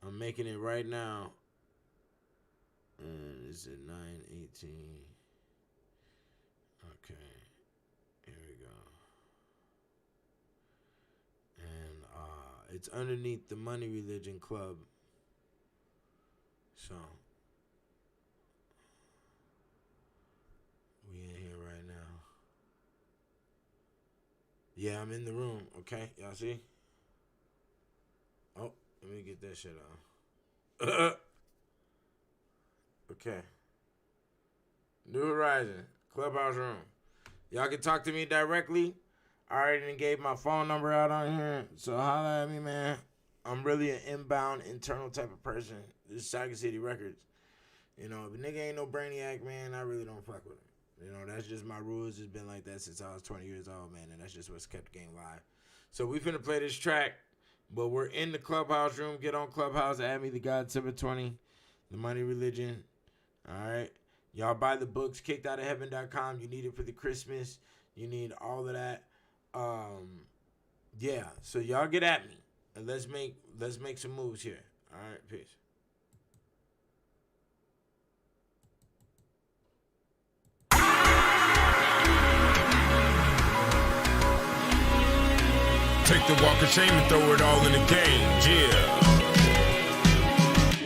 I'm making it right now. And it's at 9:18. Okay. Here we go. And it's underneath the Money Religion Club. So we in here right now. Yeah, I'm in the room. Okay, y'all see? Oh, let me get that shit on. Okay. New Horizon, Clubhouse room. Y'all can talk to me directly. I already gave my phone number out on here, so holla at me, man. I'm really an inbound, internal type of person. This is Saga City Records. You know, if a nigga ain't no brainiac, man, I really don't fuck with him. You know, that's just my rules. It's been like that since I was 20 years old, man, and that's just what's kept the game live. So we finna play this track, but we're in the Clubhouse room. Get on Clubhouse, add me, the God 720, the Money Religion. All right. Y'all buy the books, kickedoutofheaven.com. You need it for the Christmas. You need all of that. Yeah. So y'all get at me. And let's make some moves here. All right, peace. Take the walk of shame and throw it all in the game, yeah.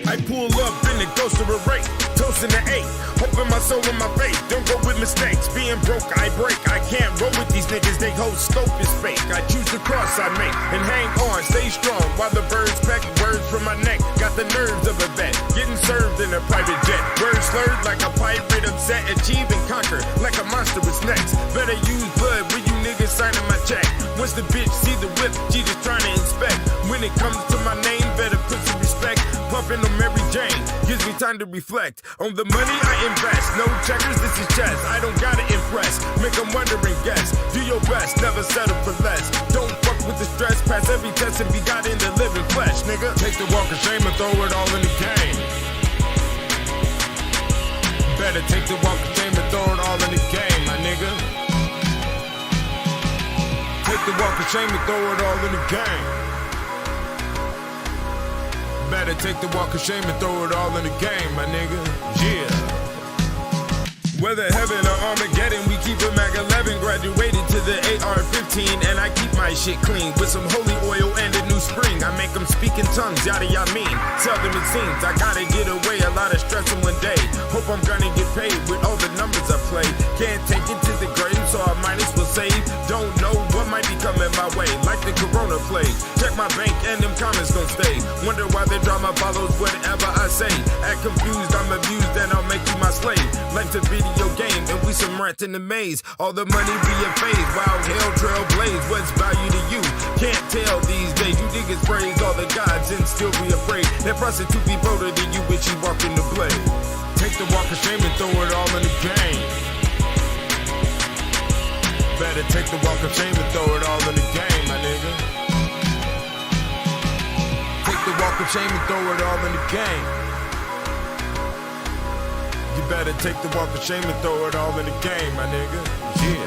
I pull up in the ghost of a rake, toasting the 8, hoping my soul in my faith. Don't go with mistakes, being broke I break. I can't roll with these niggas, they whole scope is fake. I choose the cross I make and hang on, stay strong while the birds peck words from my neck. Got the nerves of a vet, getting served in a private jet. Words slurred like a pirate upset, achieve and conquer like a monster with snacks. Better use blood when you niggas signing my check. Once the bitch see the whip, she just trying to inspect. When it comes to my name, better put some respect. Pumping on Mary Jane, gives me time to reflect on the money I invest. No checkers, this is chess. I don't gotta impress, make them wonder and guess. Do your best, never settle for less. Don't fuck with the stress, pass every test and be God in the living flesh, nigga. Take the walk of shame and throw it all in the game. Better take the walk of shame and throw it all in the game, my nigga. Take the walk of shame and throw it all in the game. Better take the walk of shame and throw it all in the game, my nigga. Yeah. Whether heaven or Armageddon, we keep a Mac 11. Graduated to the AR-15, and I keep my shit clean with some holy oil and a new spring. I make them speak in tongues, yada yada mean. Seldom it seems I gotta get away, a lot of stress in one day. Hope I'm gonna get paid with all the numbers I play. Can't take it to the grave, so I might as well save. Don't know what might be coming my way, like the corona plague. Check my bank and them comments gon' stay. Wonder why they drama follows whatever I say. Act confused, I'm abused, and I'll make you my slave. Life's a video game, and we some rats in the maze. All the money be a phase, wild hell trail blaze. What's value to you? Can't tell these days. You niggas praise all the gods and still be afraid. That prostitute be bolder than you when she walk in the blade. Take the walk of shame and throw it all in the game. Better take the walk of shame and throw it all in the game, my nigga. Take the walk of shame and throw it all in the game. You better take the walk of shame and throw it all in the game, my nigga. Yeah.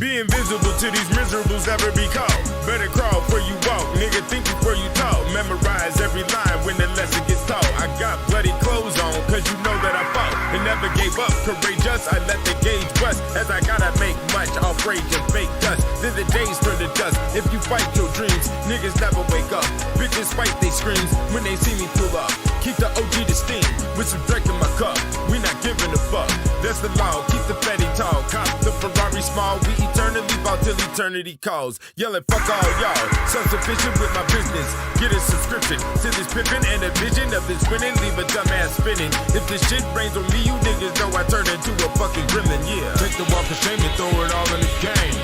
Be invisible to these miserables, never be caught. Better crawl before you walk, nigga, think before you talk. Memorize every line when the lesson gets taught. I got bloody clothes on, cause you know that I fought and never gave up. Courageous, I let the gauge bust, as I gotta make much off rage and fake dust. Then the days turn to dust. If you fight your dreams, niggas never wake up. Bitches fight they screams when they see me pull up. Keep the OG to steam with some Drake in my cup. We not giving a fuck. That's the law. Keep the fatty tall. Cop the Ferrari small. We eternal. turn and leap out till eternity calls. Yelling fuck all y'all, self-sufficient with my business. Get a subscription to this pimpin' and a vision of this winning. Leave a dumbass spinning. If this shit rains on me, you niggas know I turn into a fucking gremlin, yeah. Take the walk of shame and throw it all in the game.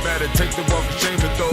Better take the walk of shame and throw